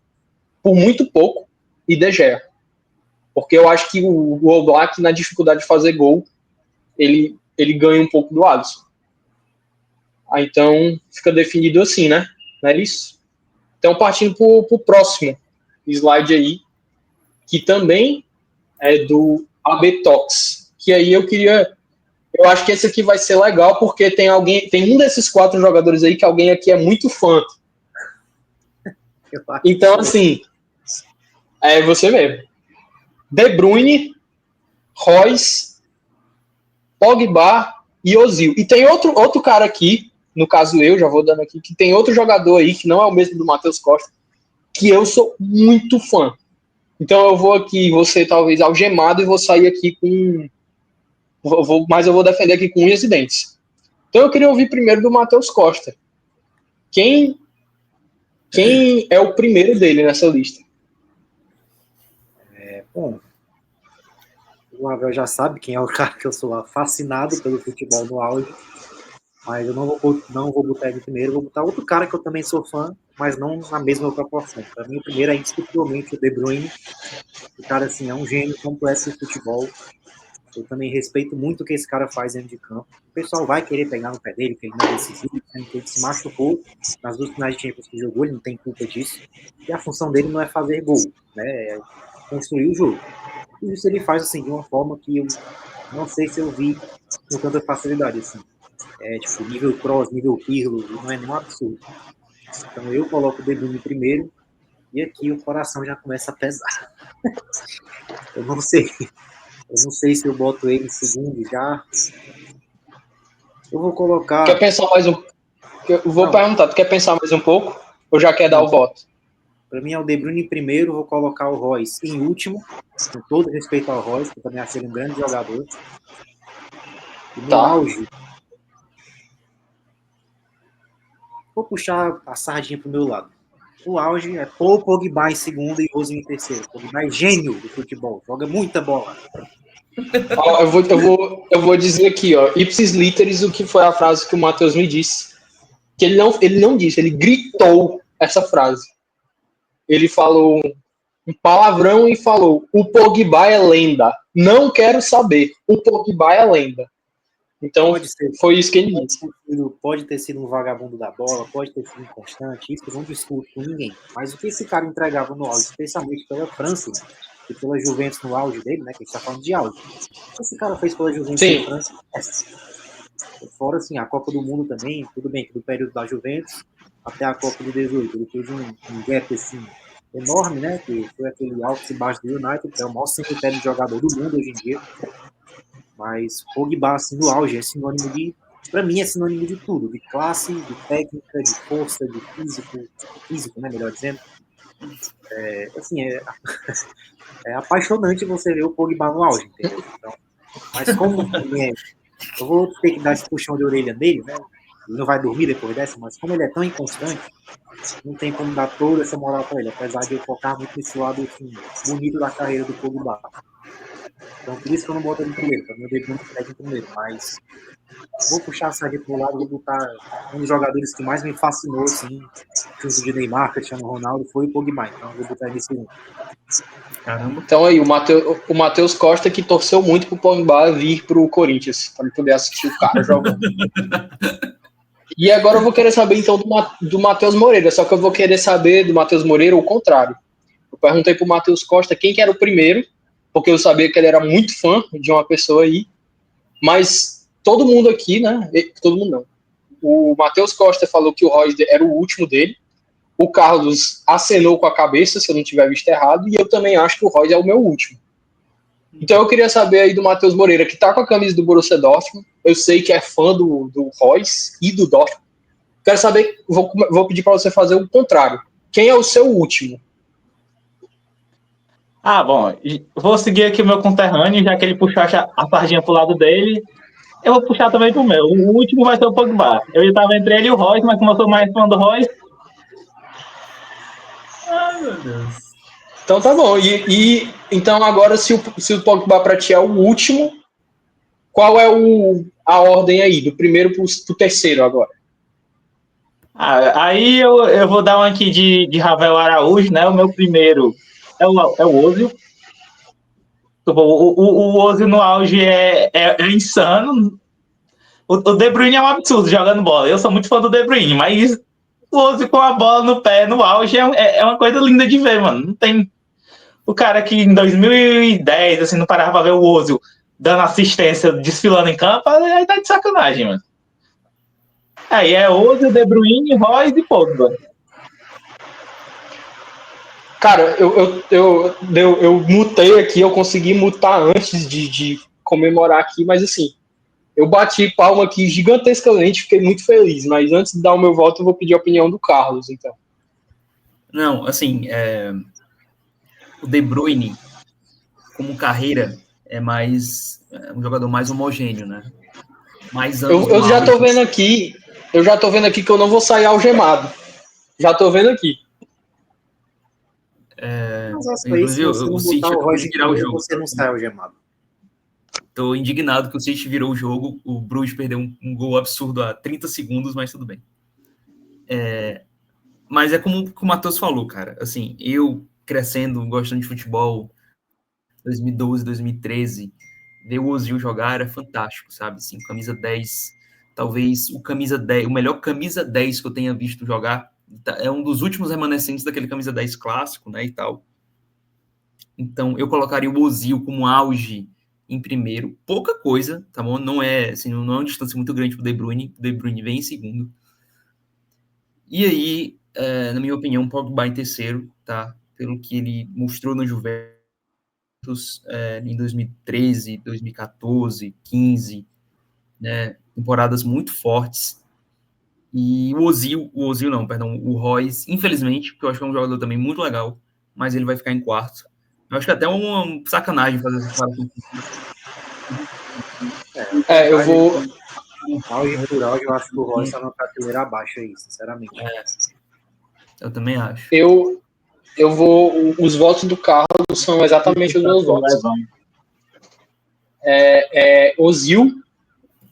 por muito pouco, e De Gea. Porque eu acho que o Oblak, na dificuldade de fazer gol, ele ganha um pouco do Alisson. Então, fica definido assim, né? Não é isso? Então, partindo pro próximo slide aí, que também é do AB Talks, que aí eu acho que esse aqui vai ser legal, porque tem um desses 4 jogadores aí que alguém aqui é muito fã. Então, assim, é você mesmo. De Bruyne, Royce, Pogba e Ozil. E tem outro cara aqui, no caso eu, já vou dando aqui, que tem outro jogador aí, que não é o mesmo do Matheus Costa, que eu sou muito fã. Então eu vou aqui, vou ser talvez algemado e vou sair aqui mas eu vou defender aqui com unhas e dentes. Então eu queria ouvir primeiro do Matheus Costa. Quem é o primeiro dele nessa lista? Bom, o Abel já sabe quem é o cara que eu sou fascinado pelo futebol no auge, mas eu não vou botar ele primeiro, vou botar outro cara que eu também sou fã, mas não na mesma proporção. Para mim, o primeiro é indiscutivelmente o De Bruyne. O cara, assim, é um gênio completo de futebol. Eu também respeito muito o que esse cara faz dentro de campo. O pessoal vai querer pegar no pé dele, que ele não é decisivo, que ele se machucou nas 2 finais de Champions que jogou, ele não tem culpa disso. E a função dele não é fazer gol, né? É construir o jogo. E isso ele faz, assim, de uma forma que eu não sei se eu vi com tanta facilidade, assim. Tipo, nível Kroos, nível Pirlo, não é nenhum absurdo. Então eu coloco o De Bruyne primeiro e aqui o coração já começa a pesar. Eu não sei se eu boto ele em segundo já. Eu vou colocar... Quer pensar mais um... Eu vou perguntar, tu quer pensar mais um pouco? Ou já quer dar o voto? Para mim é o De Bruyne em primeiro, vou colocar o Royce em último, com todo respeito ao Royce, que eu também achei ele um grande jogador. E no auge, vou puxar a sardinha pro meu lado. O auge é Paul Pogba em segundo e Ozil em terceiro. Pogba é gênio do futebol, joga muita bola. Ó, eu vou dizer aqui, ó, ipsis literis, o que foi a frase que o Matheus me disse. Que ele não disse, ele gritou essa frase. Ele falou um palavrão e falou: o Pogba é lenda. Não quero saber. O Pogba é lenda. Então, foi isso que ele disse. Pode ter sido um vagabundo da bola, pode ter sido inconstante, isso eu não discuto com ninguém. Mas o que esse cara entregava no auge, especialmente pela França e pela Juventus no auge dele, né? Que a gente tá falando de auge. O que esse cara fez pela Juventus e pela França? Fora, assim, a Copa do Mundo também, tudo bem, que do período da Juventus até a Copa de 18. Ele fez um gap, assim, enorme, né? Que foi aquele alto e baixo do United, que é o maior cemitério de jogador do mundo hoje em dia. Mas Pogba, assim, no auge, é sinônimo de... Pra mim, é sinônimo de tudo. De classe, de técnica, de força, de físico, né? Melhor dizendo. É apaixonante você ver o Pogba no auge, entendeu? Então, mas como eu vou ter que dar esse puxão de orelha nele, né? Ele não vai dormir depois dessa, mas como ele é tão inconstante, não tem como dar toda essa moral pra ele, apesar de eu focar muito nesse lado, assim, bonito da carreira do Pogba. Então, por isso que eu não boto ele em primeiro, pra mim o De Bruyne pega em primeiro, mas vou puxar a sardinha pro lado, vou botar um dos jogadores que mais me fascinou, assim, junto de Neymar, Cristiano Ronaldo, foi o Pogba, então vou botar ele em segundo. Caramba. Então aí, o Matheus Costa que torceu muito pro Pogba vir pro Corinthians, para poder assistir o cara jogando. E agora eu vou querer saber então do Matheus Moreira, só que eu vou querer saber do Matheus Moreira o contrário. Eu perguntei pro Matheus Costa quem que era o primeiro, porque eu sabia que ele era muito fã de uma pessoa aí, mas todo mundo aqui, né? Todo mundo não. O Matheus Costa falou que o Royce era o último dele. O Carlos acenou com a cabeça, se eu não tiver visto errado, e eu também acho que o Royce é o meu último. Então eu queria saber aí do Matheus Moreira, que tá com a camisa do Borussia Dortmund. Eu sei que é fã do Royce e do Dortmund. Quero saber, vou pedir para você fazer o contrário. Quem é o seu último? Bom, vou seguir aqui o meu conterrâneo, já que ele puxou a sardinha pro lado dele. Eu vou puxar também pro meu. O último vai ser o Pogba. Eu estava entre ele e o Royce, mas como eu sou mais fã do Royce... Ai, meu Deus. Então tá bom. E então agora, se o Pogba para ti é o último, qual é a ordem aí? Do primeiro pro terceiro agora? Aí eu vou dar um aqui de Ravel Araújo, né? O meu primeiro é o Ozil. O Ozil no auge é insano. O De Bruyne é um absurdo jogando bola. Eu sou muito fã do De Bruyne, mas o Ozil com a bola no pé, no auge, é uma coisa linda de ver, mano. Não tem... O cara que em 2010, assim, não parava pra ver o Ozil dando assistência, desfilando em campo, aí tá de sacanagem, mano. Aí é Ozil, De Bruyne, Royce e Pogba. Cara, eu mutei aqui, eu consegui mutar antes de comemorar aqui, mas assim, eu bati palma aqui gigantescamente, fiquei muito feliz, mas antes de dar o meu voto, eu vou pedir a opinião do Carlos, então. Não, assim, o De Bruyne, como carreira, é um jogador mais homogêneo, né? Mais anos eu já tô vendo aqui, que eu não vou sair algemado. Já tô vendo aqui. Inclusive, o City acabou de virar o jogo. Você não sai algemado. Tô indignado que o City virou o jogo, o Bruges perdeu um gol absurdo a 30 segundos, mas tudo bem. Mas é como o Matheus falou, cara. Assim, eu crescendo, gostando de futebol, 2012, 2013, ver o Ozil jogar era fantástico, sabe? Assim, camisa 10, talvez o melhor camisa 10 que eu tenha visto jogar, é um dos últimos remanescentes daquele camisa 10 clássico, né, e tal. Então, eu colocaria o Ozil como auge em primeiro. Pouca coisa, tá bom? Não é uma distância muito grande pro De Bruyne. O De Bruyne vem em segundo. E aí, na minha opinião, Pogba em terceiro, tá? Pelo que ele mostrou no Juventus em 2013, 2014, 15, né? Temporadas muito fortes. E o Royce, infelizmente, porque eu acho que é um jogador também muito legal, mas ele vai ficar em quarto. Eu acho que até uma sacanagem fazer essa comparação. Eu vou... Auge por auge, eu acho que o Royce está numa prateleira abaixo aí, sinceramente. Eu também acho. Eu vou... Os votos do Carlos são exatamente os meus votos. Ozil,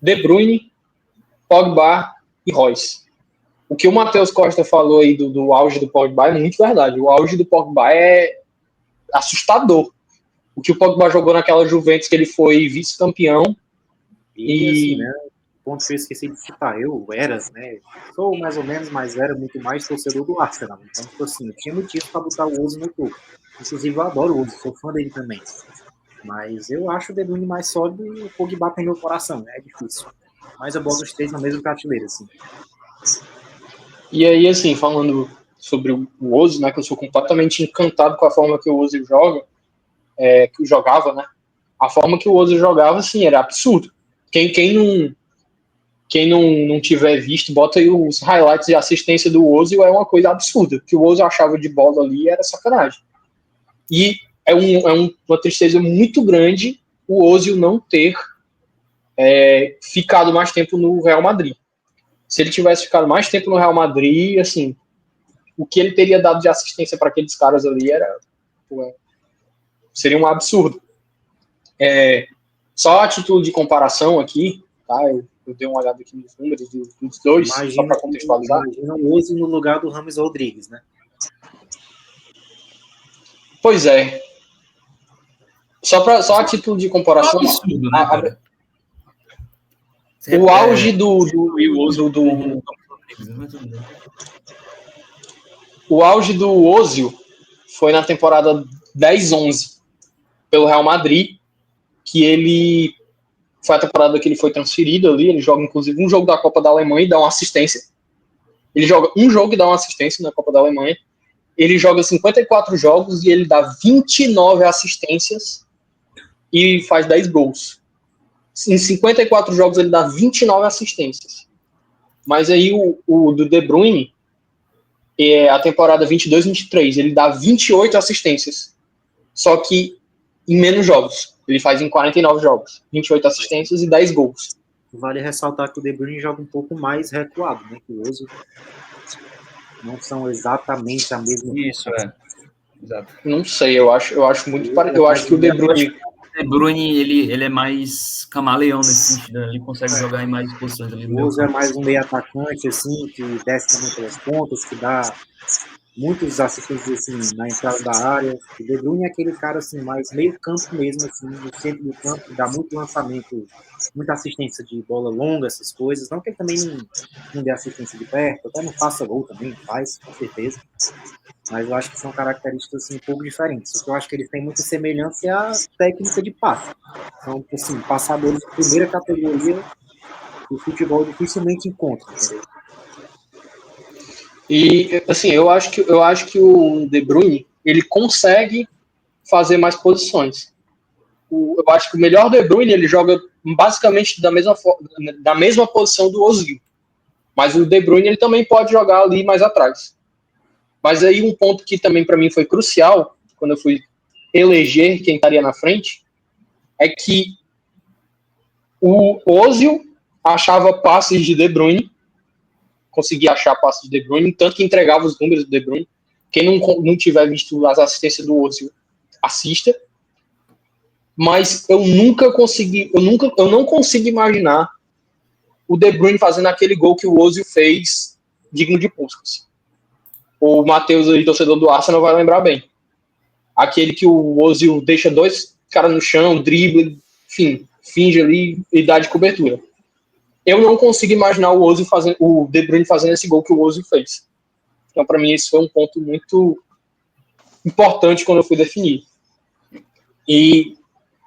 De Bruyne, Pogba e Royce. O que o Matheus Costa falou aí do auge do Pogba é muito verdade. O auge do Pogba é assustador. O que o Pogba jogou naquela Juventus, que ele foi vice-campeão. E assim, né? Ponto que eu esqueci de citar, eu era, né? Sou mais ou menos, mas era muito mais torcedor do Arsenal. Então, tipo assim, eu tinha motivo para botar o Ozil no topo. Inclusive, eu adoro o Ozil, sou fã dele também. Mas eu acho o De Bruyne mais sólido e o Pogba tem meu coração, né? É difícil. Mas eu boto os três na mesma prateleira, assim. E aí, assim, falando sobre o Ozil, né? Que eu sou completamente encantado com a forma que o Ozil joga, que jogava, né? A forma que o Ozil jogava, assim, era absurdo. Quem não tiver visto, bota aí os highlights de assistência do Ozil, é uma coisa absurda. O que o Ozil achava de bola ali era sacanagem. E é uma tristeza muito grande o Ozil não ter ficado mais tempo no Real Madrid. Se ele tivesse ficado mais tempo no Real Madrid, assim, o que ele teria dado de assistência para aqueles caras ali seria um absurdo. Só a título de comparação aqui, tá? Eu dei uma olhada aqui nos números dos dois, só para contextualizar. Imagina o Ozil no lugar do James Rodrigues, né? Pois é. Só a título de comparação. É um absurdo, né, cara? O auge o auge do Ozil foi na temporada 10-11 pelo Real Madrid, que ele foi a temporada que ele foi transferido ali, ele joga inclusive um jogo da Copa da Alemanha e dá uma assistência. Ele joga um jogo e dá uma assistência na Copa da Alemanha. Ele joga 54 jogos e ele dá 29 assistências e faz 10 gols. Em 54 jogos ele dá 29 assistências. Mas aí o do De Bruyne, a temporada 22-23, ele dá 28 assistências. Só que em menos jogos. Ele faz em 49 jogos. 28 assistências e 10 gols. Vale ressaltar que o De Bruyne joga um pouco mais recuado, né? Que o Ozil não são exatamente a mesma. Isso, exato. Não sei, eu acho muito parecido. Eu acho que o De Bruyne... O De Bruyne, ele é mais camaleão nesse sentido, ele consegue jogar em mais posições ali. O Ozil é mais um meio atacante, assim, que desce também pelas pontas, que dá muitos assistências, assim, na entrada da área. O De Bruyne é aquele cara, assim, mais meio campo mesmo, assim, no centro do campo, que dá muito lançamento, muita assistência de bola longa, essas coisas. Não que ele também não dê assistência de perto, até não faça gol também, faz, com certeza. Mas eu acho que são características assim, um pouco diferentes. O que eu acho que eles têm muita semelhança é a técnica de passe. São, assim, passadores de primeira categoria que o futebol dificilmente encontra, entendeu? E, assim, eu acho que o De Bruyne, ele consegue fazer mais posições. Eu acho que o melhor De Bruyne, ele joga basicamente da mesma posição do Ozil. Mas o De Bruyne, ele também pode jogar ali mais atrás. Mas aí um ponto que também para mim foi crucial, quando eu fui eleger quem estaria na frente, é que o Ozil achava passes de De Bruyne, conseguia achar passes de De Bruyne, tanto que entregava os números do De Bruyne. Quem não tiver visto as assistências do Ozil, assista. Mas eu não consigo imaginar o De Bruyne fazendo aquele gol que o Ozil fez digno de Puskas. O Matheus, aí, torcedor do Arsenal, vai lembrar bem. Aquele que o Ozil deixa dois caras no chão, dribla, enfim, finge ali e dá de cobertura. Eu não consigo imaginar o De Bruyne fazendo esse gol que o Ozil fez. Então, para mim, esse foi um ponto muito importante quando eu fui definir. E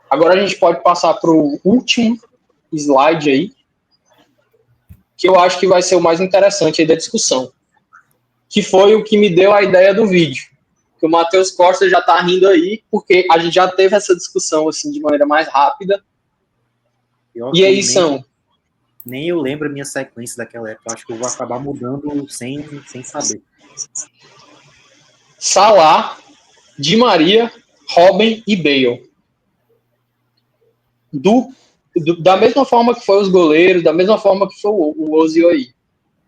agora a gente pode passar para o último slide aí, que eu acho que vai ser o mais interessante aí da discussão. que foi o que me deu a ideia do vídeo. Que o Matheus Costa já tá rindo aí, porque a gente já teve essa discussão assim de maneira mais rápida. E aí nem eu lembro a minha sequência daquela época. Acho que eu vou acabar mudando sem saber. Salah, Di Maria, Robben e Bale. Da mesma forma que foi os goleiros, da mesma forma que foi o Ozil aí.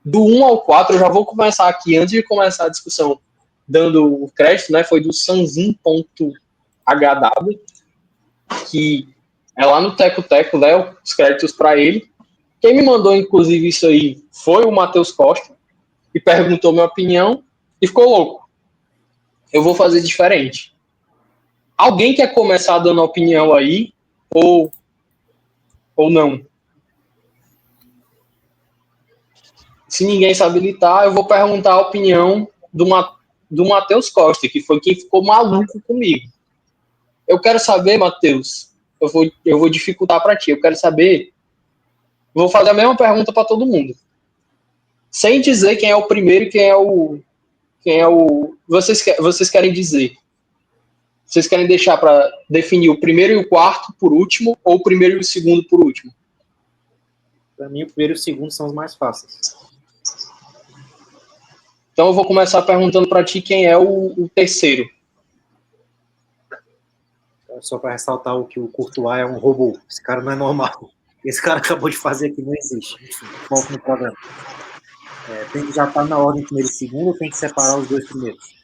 Do 1 ao 4, eu já vou começar aqui, antes de começar a discussão, dando o crédito, né? Foi do Sanzin.hw, que é lá no Teco Teco, né? Os créditos para ele. Quem me mandou, inclusive, isso aí foi o Matheus Costa, e perguntou minha opinião, e ficou louco. Eu vou fazer diferente. Alguém quer começar dando opinião aí, ou não? Se ninguém se habilitar, eu vou perguntar a opinião do Matheus Costa, que foi quem ficou maluco comigo. Eu quero saber, Matheus, eu vou dificultar para ti, eu quero saber, vou fazer a mesma pergunta para todo mundo. Sem dizer quem é o primeiro e quem é o vocês querem dizer. Vocês querem deixar para definir o primeiro e o quarto por último, ou o primeiro e o segundo por último? Para mim, o primeiro e o segundo são os mais fáceis. Então eu vou começar perguntando para ti quem é o terceiro. Só para ressaltar que o Courtois é um robô. Esse cara não é normal. Esse cara acabou de fazer aqui, não existe. Enfim, volta no programa. Tem que já estar na ordem primeiro e segundo, ou tem que separar os dois primeiros?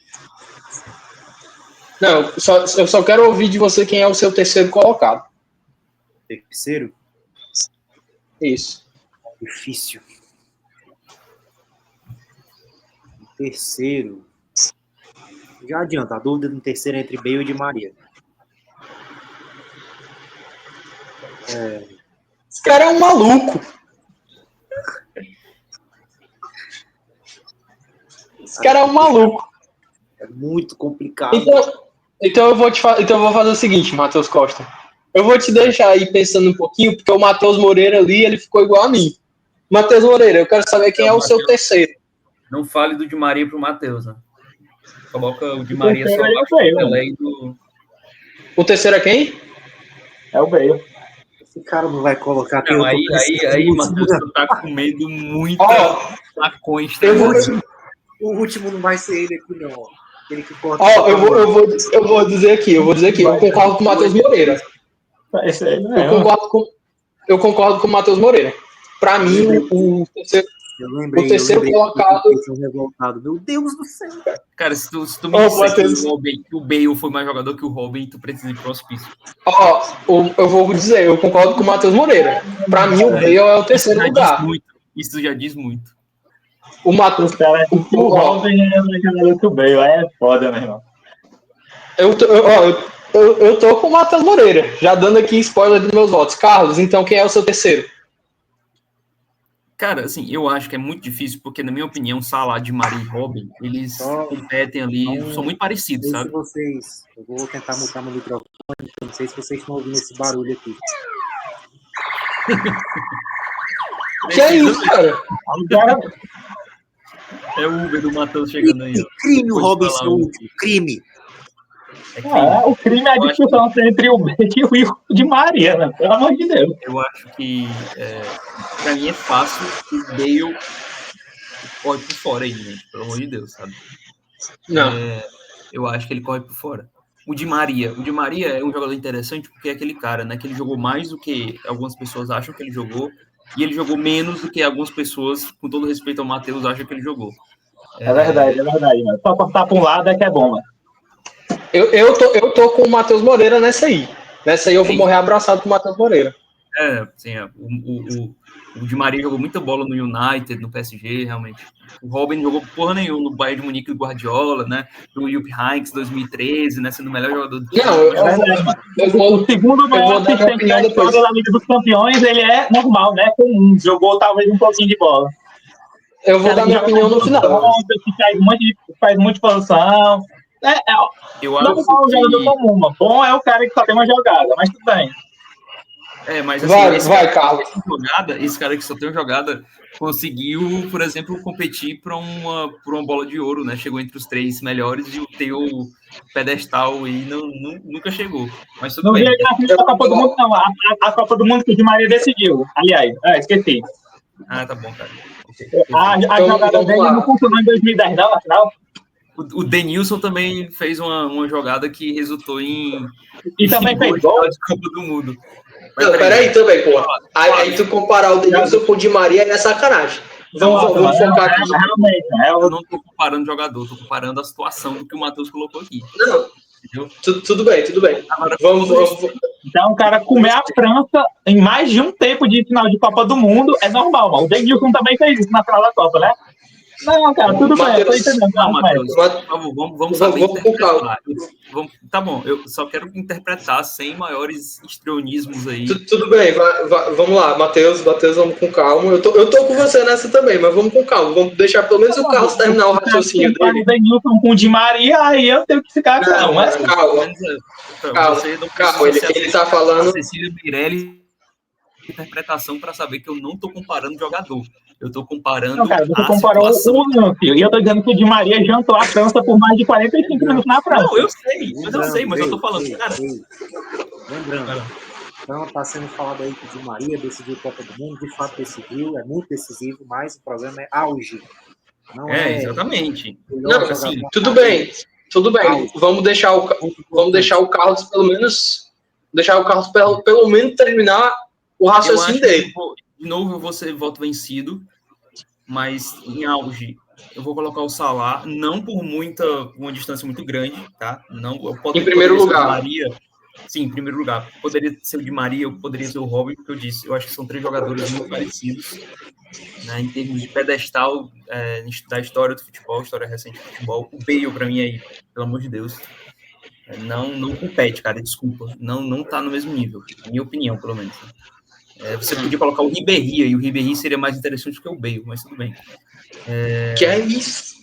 Não, eu só quero ouvir de você quem é o seu terceiro colocado. Terceiro? Isso. Difícil. Terceiro. Já adianta, a dúvida do terceiro é entre Bale e Di Maria. Esse cara é um maluco. Esse cara é um maluco. É muito complicado. Então eu vou fazer o seguinte, Matheus Costa. Eu vou te deixar aí pensando um pouquinho, porque o Matheus Moreira ali, ele ficou igual a mim. Matheus Moreira, eu quero saber quem é o seu terceiro. Não fale do Di Maria pro Matheus, né? Coloca o Di Maria só do... O terceiro é quem? É o Bale. Esse cara não vai colocar... Não, aí Matheus, tu tá comendo muita maconha. O último não vai ser ele aqui, não. Ele que corta. Eu vou dizer aqui, eu concordo com o Matheus Moreira. Eu concordo com o Matheus Moreira. Para mim, o terceiro colocado... Meu Deus do céu. Cara, se tu me disser que o Bale foi mais jogador que o Robben, tu precisa ir pro hospício. Eu vou dizer, eu concordo com o Matheus Moreira. Para mim, o Bale é o terceiro lugar. Isso já diz muito. O Matheus... O Robben é mais jogador que o Bale. Aí é foda, meu irmão. Eu tô com o Matheus Moreira, já dando aqui spoiler dos meus votos. Carlos, então quem é o seu terceiro? Cara, assim, eu acho que é muito difícil, porque, na minha opinião, Salah, Di Maria e Robben, eles competem ali, são muito parecidos, sabe? Eu vou tentar mutar meu microfone, não sei se vocês estão ouvindo esse barulho aqui. Que é isso, cara? É o Uber do Matheus chegando aí. Crime o Robben ser o último, crime. O crime é a discussão entre o Bale e o Di Maria, né? Pelo amor de Deus. Eu acho que, pra mim, é fácil que o Bale corre por fora aí, gente. Pelo amor de Deus, sabe? Não. Eu acho que ele corre por fora. O Di Maria é um jogador interessante porque é aquele cara, né? Que ele jogou mais do que algumas pessoas acham que ele jogou, e ele jogou menos do que algumas pessoas, com todo respeito ao Matheus, acham que ele jogou. É verdade, mano. Só cortar pra um lado é que é bom, mano. Eu tô com o Matheus Moreira nessa aí. Nessa aí eu vou morrer abraçado com o Matheus Moreira. O Di Maria jogou muita bola no United, no PSG, realmente. O Robben jogou porra nenhuma no Bayern de Munique do Guardiola, né? No Jupp Heynckes 2013, né? Sendo o melhor jogador do time. O segundo maior assistente da história da Liga dos Campeões, ele é normal, né? Comum. Jogou talvez um pouquinho de bola. Eu vou dar minha opinião no final. Faz muita posição. Eu não é um jogador comum, mano. Bom é o cara que só tem uma jogada, mas tudo bem. Mas assim, vai, Carlos. Esse cara que só tem uma jogada conseguiu, por exemplo, competir por uma bola de ouro, né? Chegou entre os 3 melhores e o teu pedestal aí nunca chegou. Mas tudo Não bem. vi a final da Copa do Mundo, não. A Copa do Mundo que o Di Maria decidiu. Aliás, esqueci. Tá bom, cara. Okay. A jogada dele não funcionou em 2010, não, afinal. O Denilson também fez uma jogada que resultou em... E também fez gol. De Copa do Mundo. Não, peraí também, pô. Aí tu comparar o Denilson com o Di Maria é sacanagem. Vamos focar aqui. Realmente, eu não tô comparando jogador, tô comparando a situação do que o Matheus colocou aqui. Não, tudo bem. Agora, vamos. Então, o cara comer a França em mais de um tempo de final de Copa do Mundo é normal, mano. O Denilson também fez isso na final da Copa, né? Não, cara, tudo bem, eu tô entendendo. Não, Matheus, vamos saber interpretar. Tá bom, eu só quero interpretar sem maiores histrionismos aí. Tudo bem, vamos lá, Matheus, vamos com calma. Eu tô com você nessa também, mas vamos com calma. Vamos deixar pelo menos o Carlos terminar o raciocínio dele. O Denilson com o Di Maria, aí eu tenho que ficar calmo. Calma, ele tá falando... Cecília Meirelles, interpretação para saber que eu não tô comparando jogador. Eu tô comparando. Não, cara, você comparou o lance. E eu tô dizendo que o Di Maria jantou a França por mais de 45 minutos na França. Não, eu sei, mas eu tô falando, cara. Lembrando, então tá sendo falado aí que o Di Maria decidiu a Copa do Mundo, de fato decidiu, é muito decisivo, mas o problema é auge. Não exatamente. Não, assim, tudo bem. Vamos deixar o Carlos pelo menos terminar o raciocínio dele. De novo, eu vou ser voto vencido, mas em auge eu vou colocar o Salah, não por uma distância muito grande, tá? Não, em primeiro lugar. Sim, em primeiro lugar. Poderia ser o Di Maria, poderia ser o Robin, porque eu acho que são 3 jogadores muito parecidos, né, em termos de pedestal da história do futebol, história recente do futebol. O Bale, para mim, aí, pelo amor de Deus, não compete, cara, desculpa. Não tá no mesmo nível, na minha opinião, pelo menos. Você podia colocar o Ribéry, e o Ribéry seria mais interessante que o Bale, mas tudo bem. Que é isso?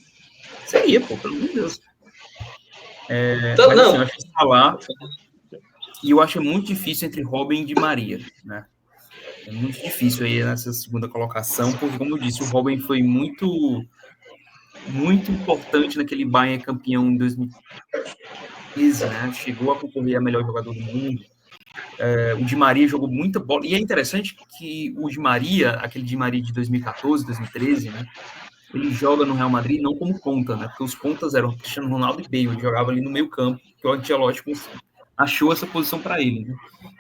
Seria, pô, pelo amor de Deus. Então, mas assim, eu acho que Salah, e eu acho muito difícil entre Robin e Di Maria, né? É muito difícil aí nessa segunda colocação, porque, como eu disse, o Robin foi muito, muito importante naquele Bayern campeão em 2015, né? Chegou a concorrer a melhor jogador do mundo. O Di Maria jogou muita bola, e é interessante que o Di Maria, aquele Di Maria de 2014, 2013, né, ele joga no Real Madrid não como ponta, né, porque os pontas eram Cristiano Ronaldo e Bale, ele jogava ali no meio campo, que o Ancelotti achou essa posição para ele, né?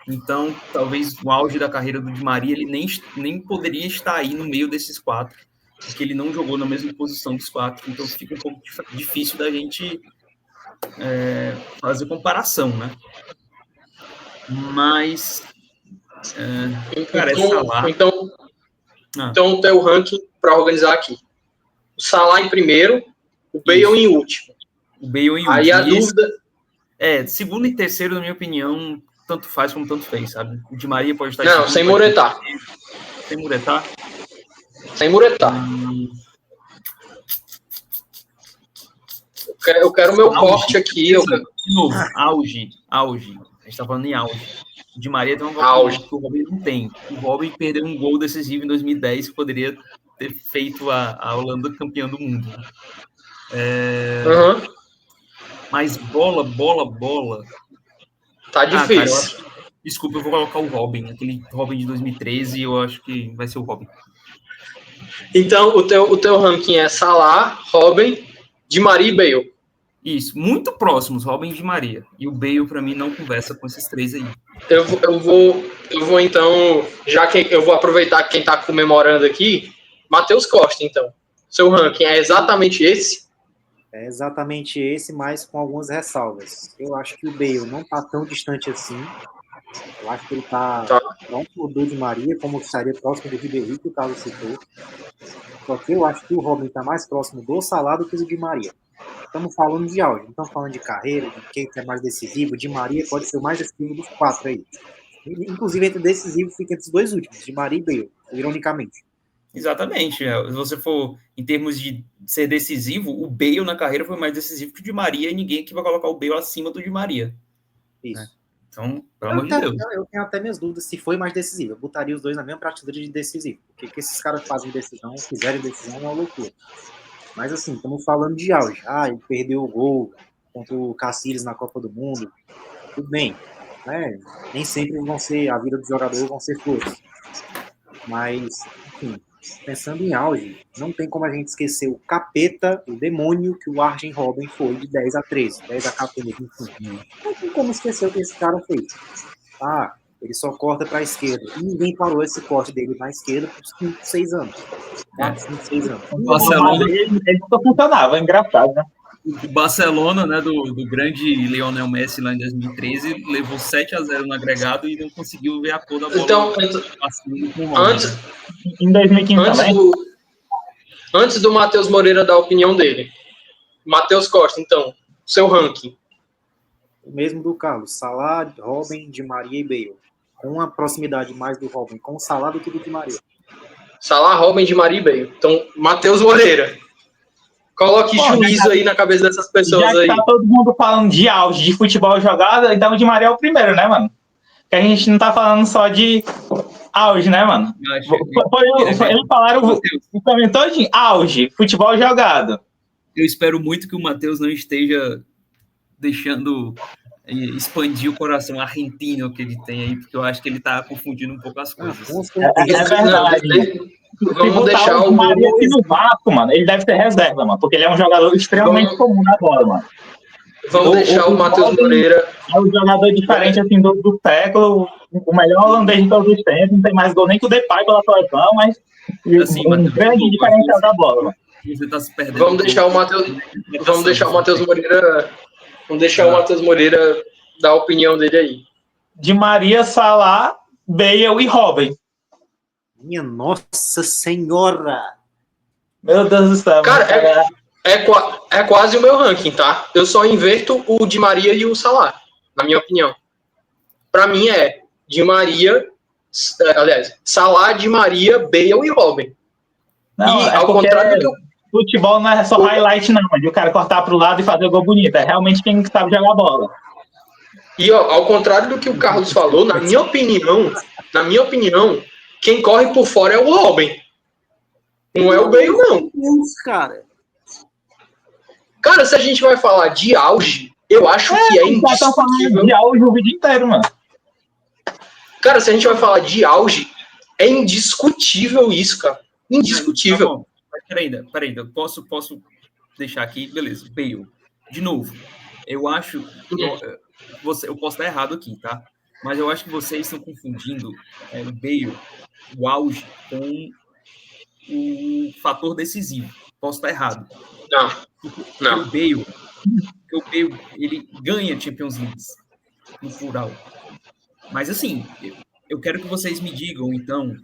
Então, talvez o auge da carreira do Di Maria, ele nem poderia estar aí no meio desses 4, porque ele não jogou na mesma posição dos 4, então fica um pouco difícil da gente fazer comparação, né? Mas cara, então tem o ranking para organizar aqui. O Salah em primeiro, o Bale em último. Aí a dúvida... segundo e terceiro, na minha opinião, tanto faz como tanto fez, sabe? O Di Maria pode estar... Não, sem muretar. Sem muretar? Sem muretar. Eu quero o meu corte aqui. De novo, auge. A gente tá falando em auge. O Di Maria tem uma vantagem que o Robin não tem. O Robin perdeu um gol decisivo em 2010 que poderia ter feito a Holanda campeã do mundo. Mas bola. Tá difícil. Cara, desculpa, eu vou colocar o Robin. Aquele Robin de 2013, eu acho que vai ser o Robin. Então, o teu ranking é Salah, Robin, Di Maria e Bale. Isso, muito próximos, Robin e Di Maria. E o Bale, para mim, não conversa com esses 3 aí. Eu vou então, já que eu vou aproveitar quem tá comemorando aqui, Matheus Costa, então. Seu ranking é exatamente esse? É exatamente esse, mas com algumas ressalvas. Eu acho que o Bale não tá tão distante assim. Eu acho que ele tá próximo do Di Maria, como estaria próximo do Ribéry, que o Carlos citou. Só que eu acho que o Robin tá mais próximo do Salah do que do Di Maria. Estamos falando de auge, não estamos falando de carreira, de quem é mais decisivo. Di Maria pode ser o mais decisivo dos 4 aí. Inclusive, entre decisivo fica entre os 2 últimos, Di Maria e Bale, ironicamente. Exatamente. Se você for, em termos de ser decisivo, o Bale na carreira foi mais decisivo que o Di Maria, e ninguém aqui vai colocar o Bale acima do Di Maria. Isso. Então, pelo amor de Deus. Eu tenho até minhas dúvidas se foi mais decisivo. Eu botaria os dois na mesma prateleira de decisivo. Porque o que esses caras fazem decisão, fizerem decisão, é uma loucura. Mas assim, estamos falando de auge. Ele perdeu o gol contra o Cacires na Copa do Mundo. Tudo bem. Né? Nem sempre a vida dos jogadores vão ser flores. Mas, enfim, pensando em auge, não tem como a gente esquecer o capeta, o demônio que o Arjen Robben foi de 10 a 13, 10 a 14, enfim. Não tem como esquecer o que esse cara fez. Ele só corta para a esquerda. E ninguém parou esse corte dele na esquerda por 5, 6 anos. 4, 5, 6 anos. O Barcelona, ele nunca funcionava, é engraçado, né? O Barcelona, né, do grande Lionel Messi lá em 2013, levou 7-0 no agregado e não conseguiu ver a cor da bola. Então, em 2015 também. Antes do Matheus Moreira dar a opinião dele, Matheus Costa, então, seu ranking. O mesmo do Carlos, Salah, Robben, Di Maria e Bale. Com uma proximidade mais do Robben com o Salah do que do Di Maria. Salah, Robben, Di Maria e Bale. Então, Matheus Moreira. Coloque juízo aí na cabeça dessas pessoas aí. Já que tá todo mundo falando de auge, de futebol jogado, então o Di Maria é o primeiro, né, mano? Porque a gente não tá falando só de auge, né, mano? Eles falaram o caminho todo de auge, futebol jogado. Eu espero muito que o Matheus não esteja deixando expandir o coração argentino que ele tem aí, porque eu acho que ele tá confundindo um pouco as coisas. É verdade. Vamos deixar o Maria aqui no Vasco, mano. Ele deve ser reserva, mano, porque ele é um jogador extremamente comum na bola, mano. Vamos deixar o Matheus Moreira. É um jogador diferente assim do século, o melhor holandês de todos os tempos, não tem mais gol nem que o Depay pela seleção, mas assim, um grande diferencial da bola, mano. Você tá se perdendo. Vamos deixar o Matheus Moreira. Vamos deixar o Matheus Moreira dar a opinião dele aí. Di Maria, Salah, Bale e Robben. Minha Nossa Senhora! Meu Deus do céu. Cara, é quase o meu ranking, tá? Eu só inverto o Di Maria e o Salah, na minha opinião. Pra mim é Di Maria, aliás, Salah, Di Maria, Bale e Robben. Não, e ao contrário do que futebol não é só highlight, não, de o cara cortar pro lado e fazer o gol bonito. É realmente quem sabe jogar bola. E ao contrário do que o Carlos falou, na minha opinião, quem corre por fora é o Robben. Não é o Bale, não. Deus, cara. Cara, se a gente vai falar de auge, eu acho que é indiscutível. De auge o vídeo inteiro, mano. Cara, se a gente vai falar de auge, é indiscutível isso, cara. Indiscutível. Tá bom. Peraí, eu posso deixar aqui, beleza, Bale. De novo, eu acho, eu posso estar errado aqui, tá? Mas eu acho que vocês estão confundindo o Bale, o auge, com o fator decisivo. Posso estar errado. Não. O Bale, ele ganha Champions League no plural. Mas assim, eu quero que vocês me digam, então,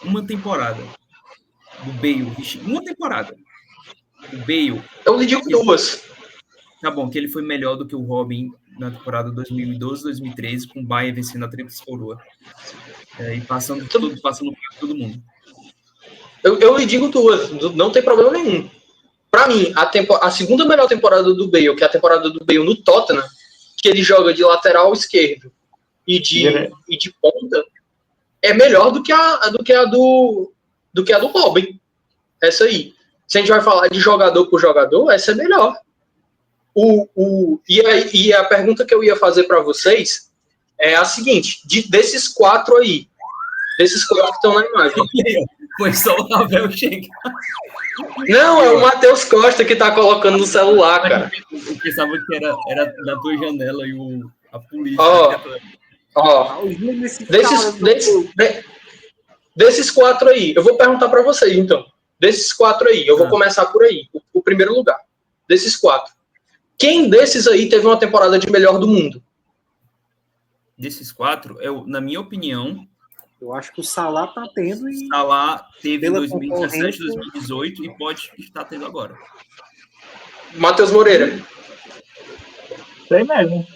uma temporada do Bale, uma temporada. O Bale... Eu lhe digo duas. Tá bom, que ele foi melhor do que o Robben na temporada 2012-2013, com o Bayern vencendo a Tríplice Coroa. E passando por todo mundo. Eu lhe digo duas, não tem problema nenhum. Pra mim, a segunda melhor temporada do Bale, que é a temporada do Bale no Tottenham, que ele joga de lateral esquerdo e de ponta, é melhor do que a do Robben. Essa aí. Se a gente vai falar de jogador por jogador, essa é melhor. E a pergunta que eu ia fazer para vocês é a seguinte: desses quatro aí, desses quatro que estão na imagem. Foi só o Ravel chegar. Não, é o Matheus Costa que tá colocando no celular, cara. Eu pensava que era da tua janela e a polícia. Desses quatro aí, eu vou perguntar para vocês, então. Desses quatro aí, eu vou começar por aí, o primeiro lugar. Desses quatro. Quem desses aí teve uma temporada de melhor do mundo? Desses quatro, na minha opinião... Eu acho que o Salah tá tendo e... Salah teve em 2017, 2018 e pode estar tendo agora. Matheus Moreira. Sei mesmo.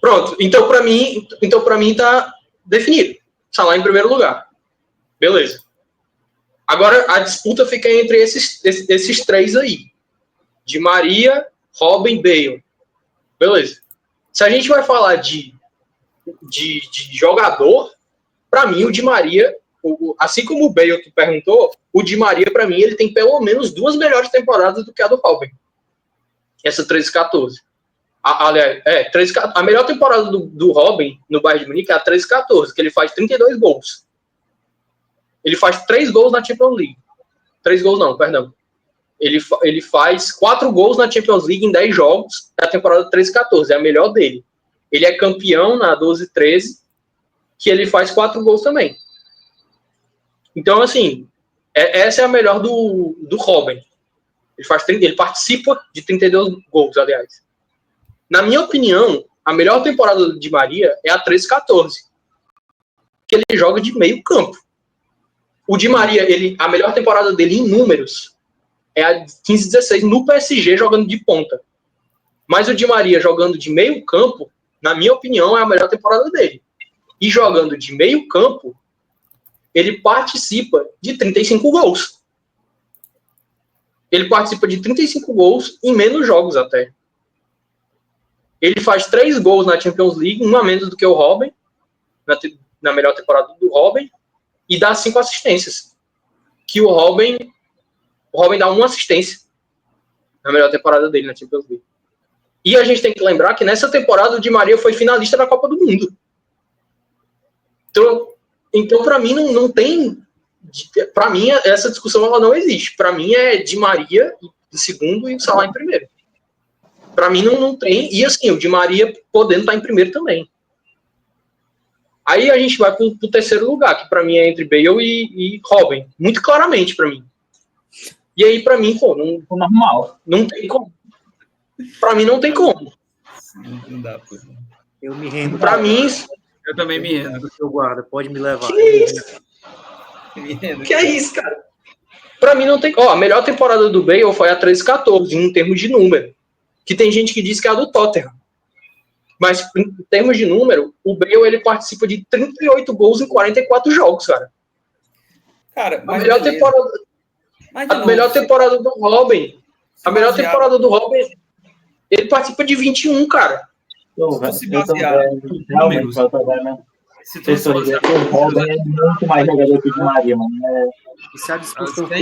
Pronto, então para mim tá definido. Salah em primeiro lugar. Beleza. Agora a disputa fica entre esses três aí. Di Maria, Robben, Bale. Beleza. Se a gente vai falar de de jogador, para mim, o Di Maria, assim como o Bale que perguntou, o Di Maria, para mim, ele tem pelo menos 2 melhores temporadas do que a do Robben. Essa 13-14. Aliás, a melhor temporada do Robben no Bayern de Munique é a 13-14, que ele faz 32 gols. Ele faz 3 gols na Champions League. 3 gols não, perdão. Ele faz 4 gols na Champions League em 10 jogos na temporada 13-14, é a melhor dele. Ele é campeão na 12-13, que ele faz 4 gols também. Então, assim, essa é a melhor do Robben. Ele participa de 32 gols, aliás. Na minha opinião, a melhor temporada do Di Maria é a 13-14, que ele joga de meio campo. O Di Maria, a melhor temporada dele em números é a 15-16 no PSG jogando de ponta. Mas o Di Maria jogando de meio campo, na minha opinião, é a melhor temporada dele. E jogando de meio campo, ele participa de 35 gols. Ele participa de 35 gols em menos jogos até. Ele faz 3 gols na Champions League, 1 a menos do que o Robben, na melhor temporada do Robben, e dá 5 assistências. Que o Robben dá 1 assistência na melhor temporada dele na Champions League. E a gente tem que lembrar que nessa temporada o Di Maria foi finalista da Copa do Mundo. Então para mim, não tem... Para mim, essa discussão ela não existe. Para mim, é Di Maria em segundo e o Salah em primeiro. Para mim, não tem. E assim, o Di Maria podendo estar em primeiro também. Aí a gente vai para o terceiro lugar, que para mim é entre Bale e Robben. Muito claramente para mim. E aí, para mim, pô, não tem como. Para mim, não tem como. Não dá, pô. Eu me rendo. Para mim... Eu também me rendo. Eu guardo, pode me levar. Que isso? Que é isso, cara? Pra mim não tem... a melhor temporada do Bale foi a 13-14, em termos de número. Que tem gente que diz que é a do Tottenham. Mas, em termos de número, o Bale, ele participa de 38 gols em 44 jogos, cara. Cara, a melhor temporada do Robben... A melhor temporada do Robben... Ele participa de 21, cara. Se fosse basear números... Se tu fosse o Robben é muito mais jogador que o Di Maria, mano. E se a discussão por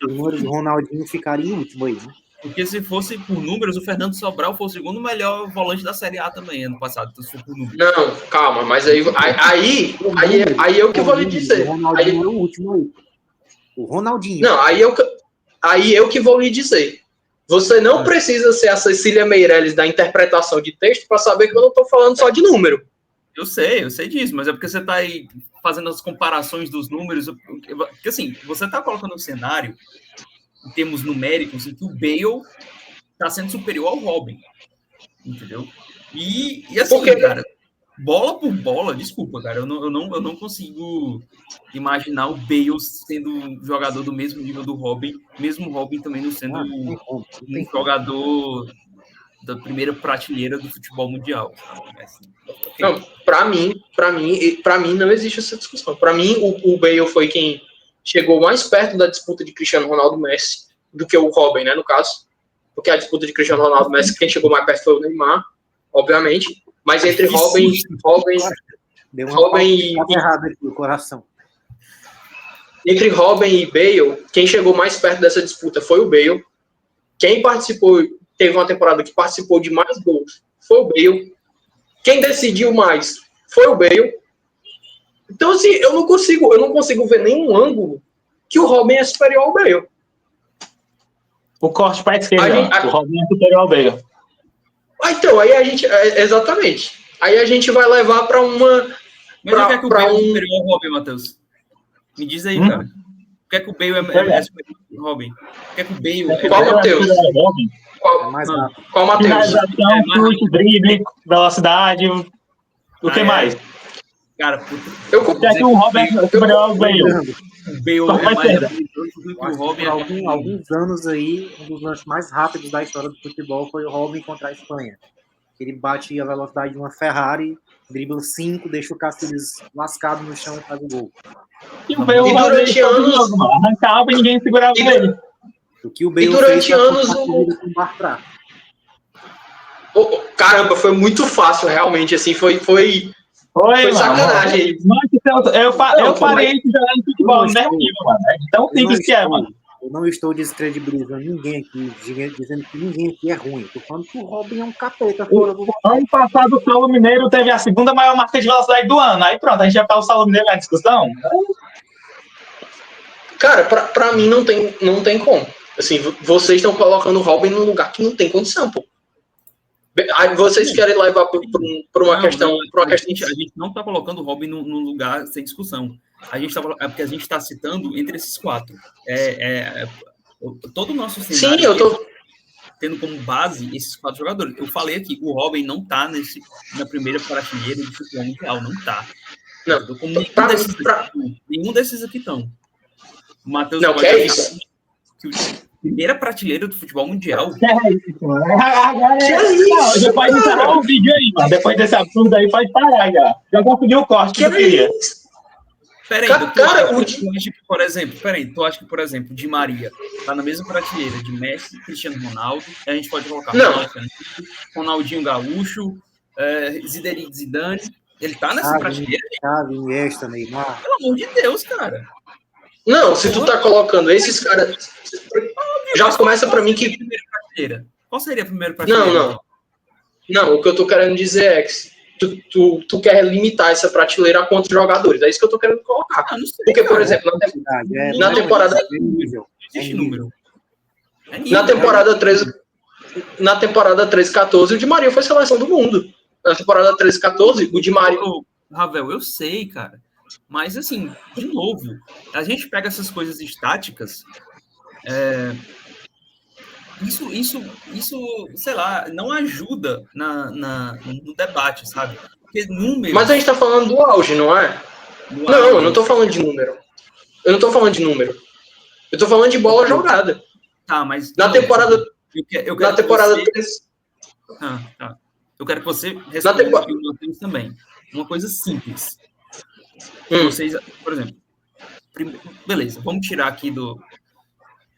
números, o Ronaldinho ficaria em último aí, né? Porque se fosse por números, o Fernando Sobral foi o segundo melhor volante da Série A também, ano passado. Então, se for por números. Não, calma, mas aí eu que vou lhe dizer. O Ronaldinho era o último aí. O Ronaldinho. Não, aí eu que vou lhe dizer. Você não precisa ser a Cecília Meirelles da interpretação de texto para saber que eu não estou falando só de número. Eu sei disso, mas é porque você está aí fazendo as comparações dos números. Porque assim, você está colocando no cenário, em termos numéricos, em que o Bale está sendo superior ao Robben. Entendeu? E assim, cara, bola por bola, desculpa, cara, eu não consigo imaginar o Bale sendo um jogador do mesmo nível do Robben, mesmo o Robben também não sendo um jogador da primeira prateleira do futebol mundial. Não, para mim não existe essa discussão. Para mim, o Bale foi quem chegou mais perto da disputa de Cristiano Ronaldo e Messi do que o Robben, né, no caso. Porque a disputa de Cristiano Ronaldo e Messi, quem chegou mais perto foi o Neymar, obviamente. Mas entre Robben e errado aqui o coração. Entre Robben e Bale, quem chegou mais perto dessa disputa foi o Bale. Quem participou, teve uma temporada que participou de mais gols, foi o Bale. Quem decidiu mais foi o Bale. Então, assim, eu não consigo ver nenhum ângulo que o Robben é superior ao Bale. O corte para a esquerda, o Robben é superior ao Bale. Então, aí a gente... Exatamente. Aí a gente vai levar para uma... Mas o que é que o Bale é superior ao Robben, Matheus? Me diz aí, cara. O que é que o Bale é superior ao Robben? O que é que o Bale... Qual, Matheus? Qual Matheus? Finalização, chute, drible, velocidade... O que mais? Cara, puta... Eu consigo que o Robben é superior ao Bale. O Bale é mais habilidoso do que o Robben. Por alguns anos aí, um dos lances mais rápidos da história do futebol foi o Robben contra a Espanha. Ele bate a velocidade de uma Ferrari, dribla 5, deixa o Casillas lascado no chão e faz o gol. E o Bale durante anos arrancava e ninguém segurava ele. O que o Bale durante fez anos Caramba, foi muito fácil, realmente, assim, foi sacanagem. Eu parei de jogar no futebol no mesmo nível, mano. É tão simples que é, mano. Eu não estou descredibilizando ninguém aqui, dizendo que ninguém aqui é ruim. Tô falando que o Robin é um capeta. Ano passado o Saulo Mineiro teve a segunda maior marca de velocidade do ano. Aí pronto, a gente vai para o Saulo Mineiro na discussão? Cara, pra mim não tem como. Assim, vocês estão colocando o Robin num lugar que não tem condição, pô. Aí vocês querem levar por uma questão. A gente não está colocando o Robin num lugar sem discussão. Porque a gente está citando entre esses 4. Todo o nosso cenário. Sim, eu tô tendo como base esses 4 jogadores. Eu falei aqui, o Robin não está na primeira prateleira do futebol mundial, não está. Não. Nenhum desses aqui estão. O Matheus não, que é isso? Primeira prateleira do futebol mundial. Que é isso, mano? Já pode encerrar o vídeo aí, mano. Depois desse absurdo aí, pode parar já. Já conseguiu o corte que eu queria. Peraí, tu acha que, por exemplo, Di Maria tá na mesma prateleira de Messi, Cristiano Ronaldo, e a gente pode colocar Ronaldinho Gaúcho, Zidane, ele tá nessa prateleira? Xavi, Iniesta, Neymar. Pelo amor de Deus, cara. Não, se tu tá colocando esses caras, já começa pra mim que... Qual seria a primeira prateleira? Não, o que eu tô querendo dizer é que tu quer limitar essa prateleira a quantos jogadores. É isso que eu tô querendo colocar. Não sei, porque, por exemplo, na temporada... Existe número. Na temporada 13-14, o Di Maria foi seleção do mundo. Na temporada 13-14, o Di Maria... Ravel, eu sei, cara. Mas, assim, de novo, a gente pega essas coisas estáticas... Isso, sei lá, não ajuda no debate, sabe? Porque números... Mas a gente tá falando do auge, não é? Eu não tô falando de número. Eu tô falando de bola jogada. Tá, mas... Na temporada... Na temporada 3... Tá. Eu quero que você responda aqui o Matheus também. Uma coisa simples. Vocês, por exemplo... Beleza, vamos tirar aqui do...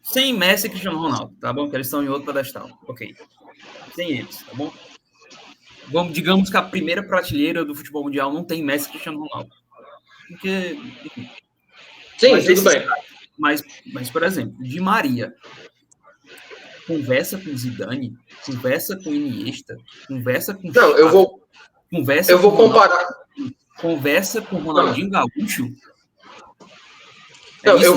Sem Messi e Cristiano Ronaldo, tá bom? Que eles estão em outro pedestal. Ok. Sem eles, tá bom? Digamos que a primeira prateleira do futebol mundial não tem Messi e Cristiano Ronaldo. Porque... Enfim. Sim, tudo bem. Mas, por exemplo, Di Maria conversa com Zidane, conversa com Iniesta, conversa com... Não, eu vou comparar... Conversa com Ronaldinho Gaúcho. Não, eu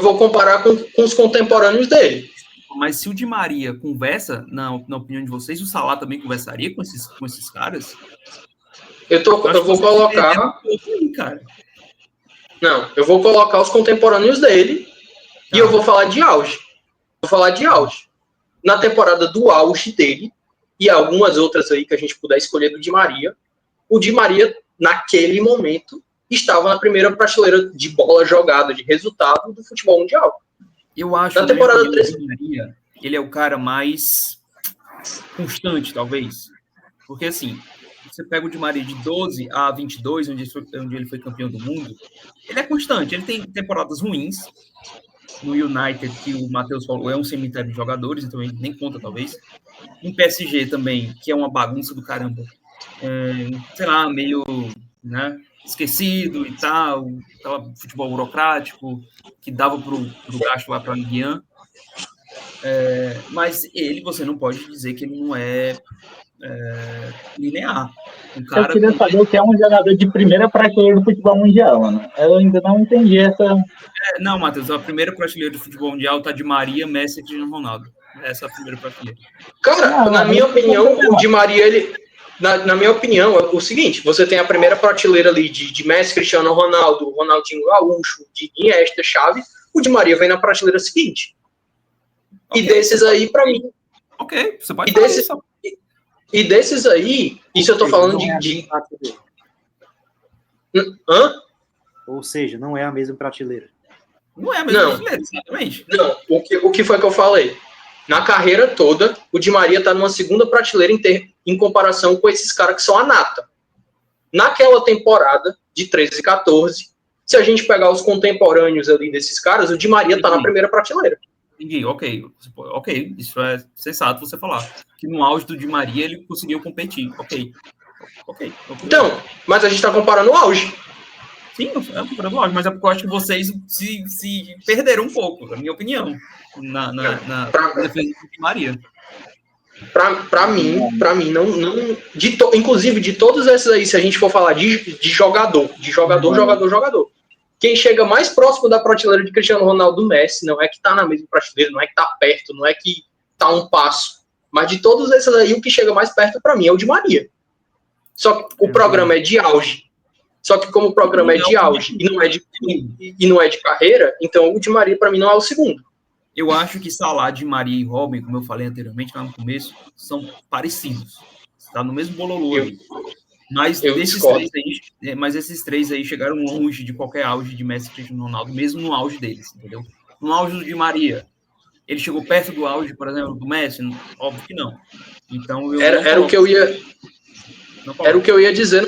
vou comparar com os contemporâneos dele. Mas se o Di Maria conversa, na opinião de vocês, o Salah também conversaria com esses caras? Eu vou colocar... Não, eu vou colocar os contemporâneos dele e eu vou falar de auge. Na temporada do auge dele e algumas outras aí que a gente puder escolher do Di Maria, o Di Maria, naquele momento, estava na primeira prateleira de bola jogada, de resultado do futebol mundial. Eu acho na temporada 3... que o Di Maria, ele é o cara mais constante, talvez. Porque, assim, você pega o Di Maria de 12 a 22, onde ele foi campeão do mundo, ele é constante. Ele tem temporadas ruins. No United, que o Matheus falou, é um cemitério de jogadores, então ele nem conta, talvez. Em PSG também, que é uma bagunça do caramba. Sei lá, meio... né, esquecido e tal, aquela futebol burocrático que dava pro gasto lá para Ligue 1. Mas você não pode dizer que ele não é linear. Eu queria saber o que é um jogador de primeira prateleira do futebol mundial, mano. Eu ainda não entendi essa... Não, Matheus, a primeira prateleira do futebol mundial tá de Maria, Messi e Cristiano Ronaldo. Essa é a primeira prateleira. Cara, na minha opinião, o Di Maria, ele... Na minha opinião, é o seguinte, você tem a primeira prateleira ali de Messi, Cristiano Ronaldo, Ronaldinho Gaúcho, de Iniesta, Xavi, o Di Maria vem na prateleira seguinte. Okay. E desses aí, pra mim... Ok, você pode falar isso. E desses aí, isso eu tô falando de... Hã? Ou seja, não é a mesma prateleira. Não é a mesma prateleira, exatamente. Não, o que foi que eu falei? Na carreira toda, o Di Maria tá numa segunda prateleira em comparação com esses caras que são a nata. Naquela temporada de 13 e 14, se a gente pegar os contemporâneos ali desses caras, o Di Maria tá na primeira prateleira. Entendi, ok, isso é sensato você falar. Que no auge do Di Maria ele conseguiu competir, ok. Então, mas a gente tá comparando o auge. Sim, é comparando o auge, mas é porque eu acho que vocês se perderam um pouco, na minha opinião, na defesa do Di Maria. Pra mim, não inclusive de todos esses aí, se a gente for falar de jogador, quem chega mais próximo da prateleira de Cristiano Ronaldo, Messi, não é que tá na mesma prateleira, não é que tá perto, não é que tá um passo, mas de todos esses aí, o que chega mais perto pra mim é o Di Maria. Só que o programa é de auge. Só que como o programa é de auge e não é de carreira, então o Di Maria pra mim não é o segundo. Eu acho que Salah, Di Maria e Robin, como eu falei anteriormente lá no começo, são parecidos. Está no mesmo bololô ali. Mas esses três aí chegaram longe de qualquer auge de Messi e Cristiano Ronaldo, mesmo no auge deles, entendeu? No auge do Di Maria, ele chegou perto do auge, por exemplo, do Messi? Óbvio que não. Então era o que eu ia dizer.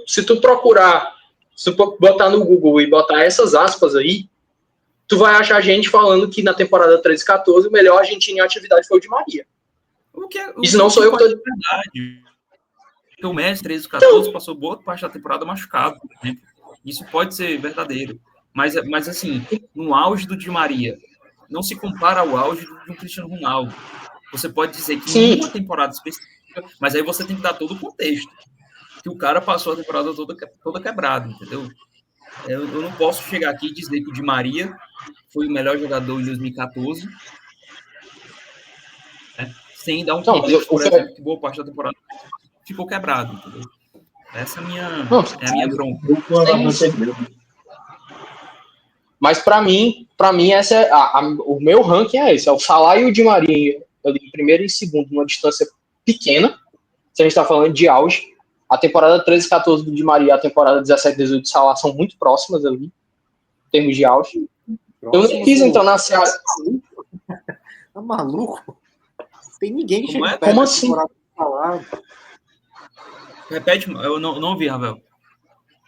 Se tu procurar, se tu botar no Google e botar essas aspas aí, tu vai achar gente falando que na temporada 13-14 o melhor argentino em atividade foi o Di Maria. Isso não sou eu que tô dizendo. Verdade. O Messi, 13-14, passou boa parte da temporada machucado, por exemplo. Isso pode ser verdadeiro. Mas assim, no auge do Di Maria, não se compara ao auge de um Cristiano Ronaldo. Você pode dizer que em uma temporada específica, mas aí você tem que dar todo o contexto. Que o cara passou a temporada toda quebrada, entendeu? Eu não posso chegar aqui e dizer que o Di Maria foi o melhor jogador em 2014, né? Sem dar um contexto, por exemplo, que boa parte da temporada ficou quebrado, entendeu? Essa é a minha bronca. Mas para mim essa é o meu ranking é esse, é o Salah e o Di Maria ali em primeiro e segundo, numa distância pequena, se a gente está falando de auge. A temporada 13-14 do Di Maria e a temporada 17-18 do Salah são muito próximas ali, em termos de auge. Eu nem quis entrar na seara. Tá maluco? Tem ninguém que chega perto Como assim? Repete, eu não ouvi, Ravel.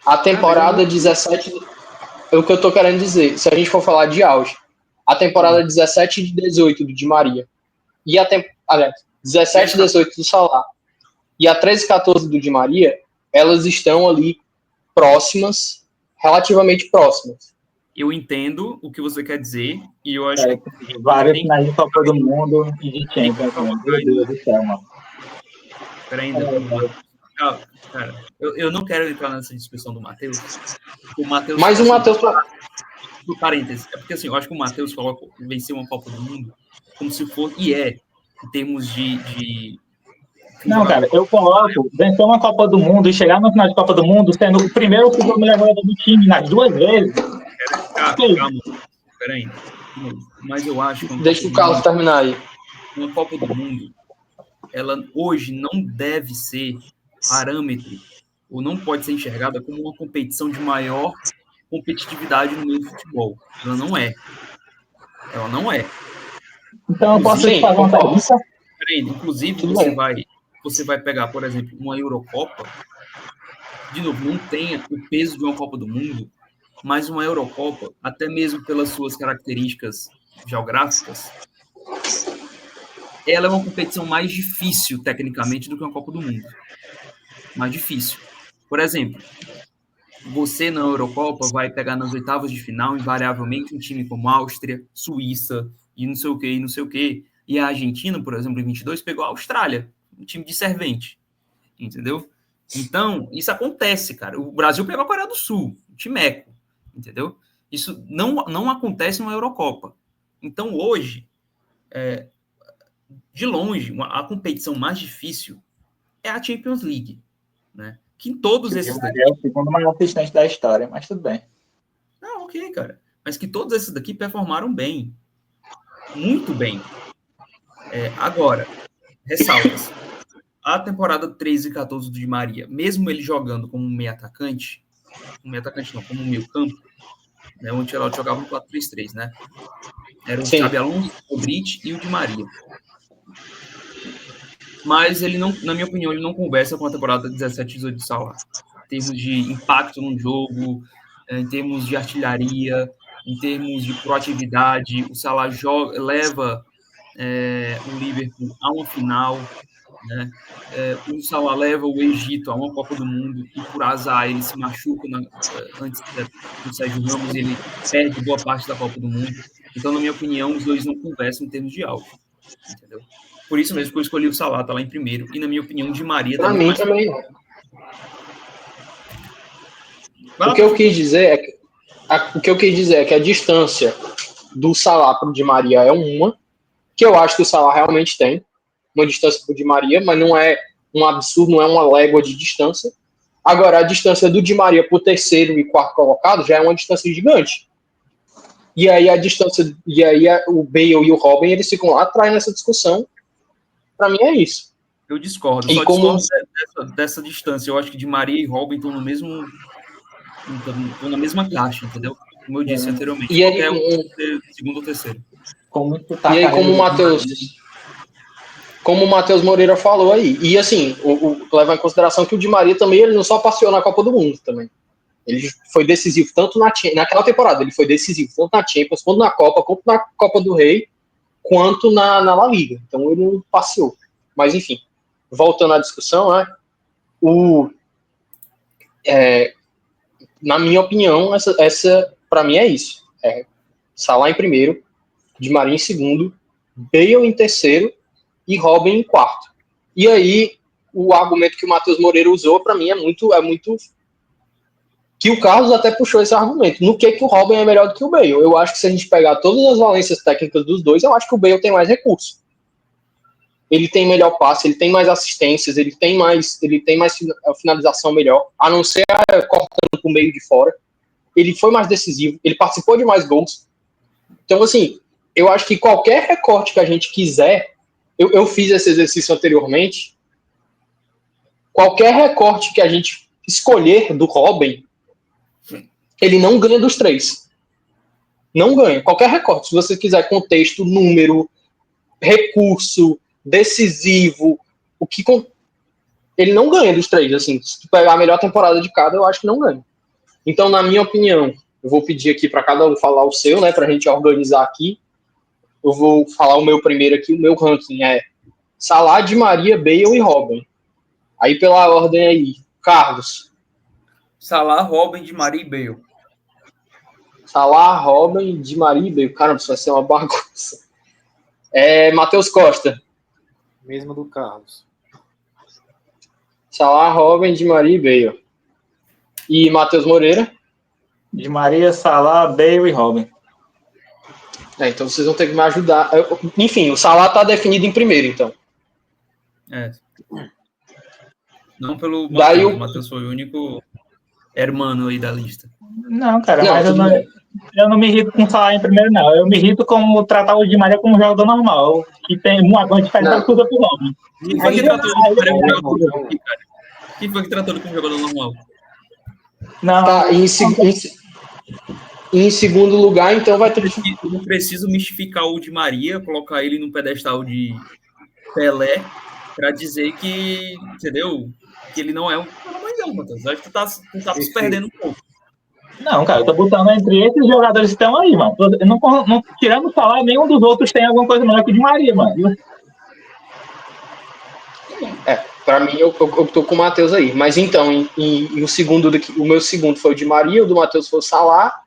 A temporada 17... É o que eu tô querendo dizer. Se a gente for falar de auge, a temporada 17 e 18 do Di Maria e a 17 e 18 do Salah e a 13-14 do Di Maria, elas estão ali próximas, relativamente próximas. Eu entendo o que você quer dizer e eu acho que várias finais de Copa do Mundo e de Champions. Meu Deus do céu, mano. Peraí, cara, eu não quero entrar nessa discussão do Matheus. Mas o Matheus... No parênteses, é porque assim, eu acho que o Matheus falou vencer uma Copa do Mundo como se fosse, em termos de... Não, cara, eu coloco vencer uma Copa do Mundo e chegar no final de Copa do Mundo sendo o primeiro que foi o melhor jogador do time nas duas vezes. Calma, peraí. Mas eu acho que... Deixa o Carlos terminar aí. Uma Copa do Mundo, ela hoje não deve ser parâmetro, ou não pode ser enxergada como uma competição de maior competitividade no meio do futebol. Ela não é. Então eu posso te fazer uma pergunta? Inclusive, você vai pegar, por exemplo, uma Eurocopa, de novo, não tem o peso de uma Copa do Mundo, mas uma Eurocopa, até mesmo pelas suas características geográficas, ela é uma competição mais difícil, tecnicamente, do que uma Copa do Mundo. Mais difícil. Por exemplo, você na Eurocopa vai pegar nas oitavas de final, invariavelmente, um time como Áustria, Suíça, e não sei o quê. E a Argentina, por exemplo, em 22, pegou a Austrália, um time de servente. Entendeu? Então, isso acontece, cara. O Brasil pegou a Coreia do Sul, um timeco. Entendeu? Isso não acontece numa Eurocopa. Então, hoje, de longe, a competição mais difícil é a Champions League, né? Que em todos esses daqui... É o segundo maior assistente da história, mas tudo bem. Ok, cara. Mas que todos esses daqui performaram bem. Muito bem. Agora, ressaltas. A temporada 13 e 14 do Di Maria, mesmo ele jogando como meio atacante não, como meio campo, né? O Ancelotti jogava no 4-3-3, né? Era o Xabi Alonso, o Brit e o Di Maria. Mas ele não, na minha opinião, ele não conversa com a temporada 17 e 18 de Salah. Em termos de impacto no jogo, em termos de artilharia, em termos de proatividade. O Salah leva o Liverpool a uma final, né? O Salah leva o Egito a uma Copa do Mundo e, por azar, ele se machuca antes do Sérgio Ramos e ele perde boa parte da Copa do Mundo. Então, na minha opinião, os dois não conversam em termos de auge, entendeu? Por isso mesmo que eu escolhi o Salah, tá lá em primeiro. E, na minha opinião, Di Maria Para mim também. O que eu quis dizer é que a distância do Salah para o Di Maria é uma, que eu acho que o Salah realmente tem, uma distância para o Di Maria, mas não é um absurdo, não é uma légua de distância. Agora, a distância do Di Maria para o terceiro e quarto colocado já é uma distância gigante. E aí o Bale e o Robin, eles ficam lá atrás nessa discussão. Para mim é isso. Eu discordo, discordo dessa distância. Eu acho que Di Maria e Robin estão na mesma caixa, entendeu? Como eu disse anteriormente. E aí, segundo ou terceiro. E aí, como o Matheus Moreira falou aí, e assim, leva em consideração que o Di Maria também, ele não só passeou na Copa do Mundo também. Ele foi decisivo tanto naquela temporada, ele foi decisivo tanto na Champions, quanto na Copa do Rei, quanto na La Liga. Então ele não passeou. Mas enfim, voltando à discussão, né? Na minha opinião, essa para mim é isso. Salah em primeiro, Di Maria em segundo, Bale em terceiro e Robin em quarto. E aí, o argumento que o Matheus Moreira usou, para mim, é muito que o Carlos até puxou esse argumento. No que o Robin é melhor do que o Bale? Eu acho que se a gente pegar todas as valências técnicas dos dois, eu acho que o Bale tem mais recursos. Ele tem melhor passe, ele tem mais assistências, ele tem mais finalização melhor, a não ser cortando pro meio de fora. Ele foi mais decisivo, ele participou de mais gols. Então, assim, eu acho que qualquer recorte que a gente quiser, eu fiz esse exercício anteriormente, qualquer recorte que a gente escolher do Robin, ele não ganha dos três. Não ganha. Qualquer recorte. Se você quiser contexto, número, recurso, decisivo, ele não ganha dos três. Assim, se tu pegar a melhor temporada de cada, eu acho que não ganha. Então, na minha opinião, eu vou pedir aqui para cada um falar o seu, né, para a gente organizar aqui. Eu vou falar o meu primeiro aqui. O meu ranking é Salah, Di Maria, Bale e Robin. Aí, pela ordem aí, Carlos. Salah, Robin, Di Maria e Bale. Salah, Robin, Di Maria e Bale. Caramba, isso vai ser uma bagunça. Matheus Costa. Mesmo do Carlos. Salah, Robin, Di Maria e Bale. E Matheus Moreira. Di Maria, Salah, Bale e Robin. Então vocês vão ter que me ajudar. Enfim, o Salah tá definido em primeiro, então. Não pelo Matheus. O Matheus foi o único hermano aí da lista. Não, cara, mas eu não me irrito com o Salah em primeiro, não. Eu me irrito como tratar o Di Maria como um jogador normal, que tem uma diferença absurda pro Robin. Quem foi que tratou o Di Maria como jogador normal? Quem foi que tratou ele como jogador normal? Não. Tá, em segundo lugar, então vai ter que... Eu não preciso mistificar o Di Maria, colocar ele num pedestal de Pelé, pra dizer que, entendeu? Que ele não é um cara, Matheus. Acho que tu tá se perdendo um pouco. Não, cara, eu tô botando entre esses jogadores que estão aí, mano. Eu não tirando falar, nenhum dos outros tem alguma coisa melhor que o Di Maria, mano. Pra mim, eu tô com o Matheus aí. Mas então, o meu segundo foi o Di Maria, o do Matheus foi o Salah,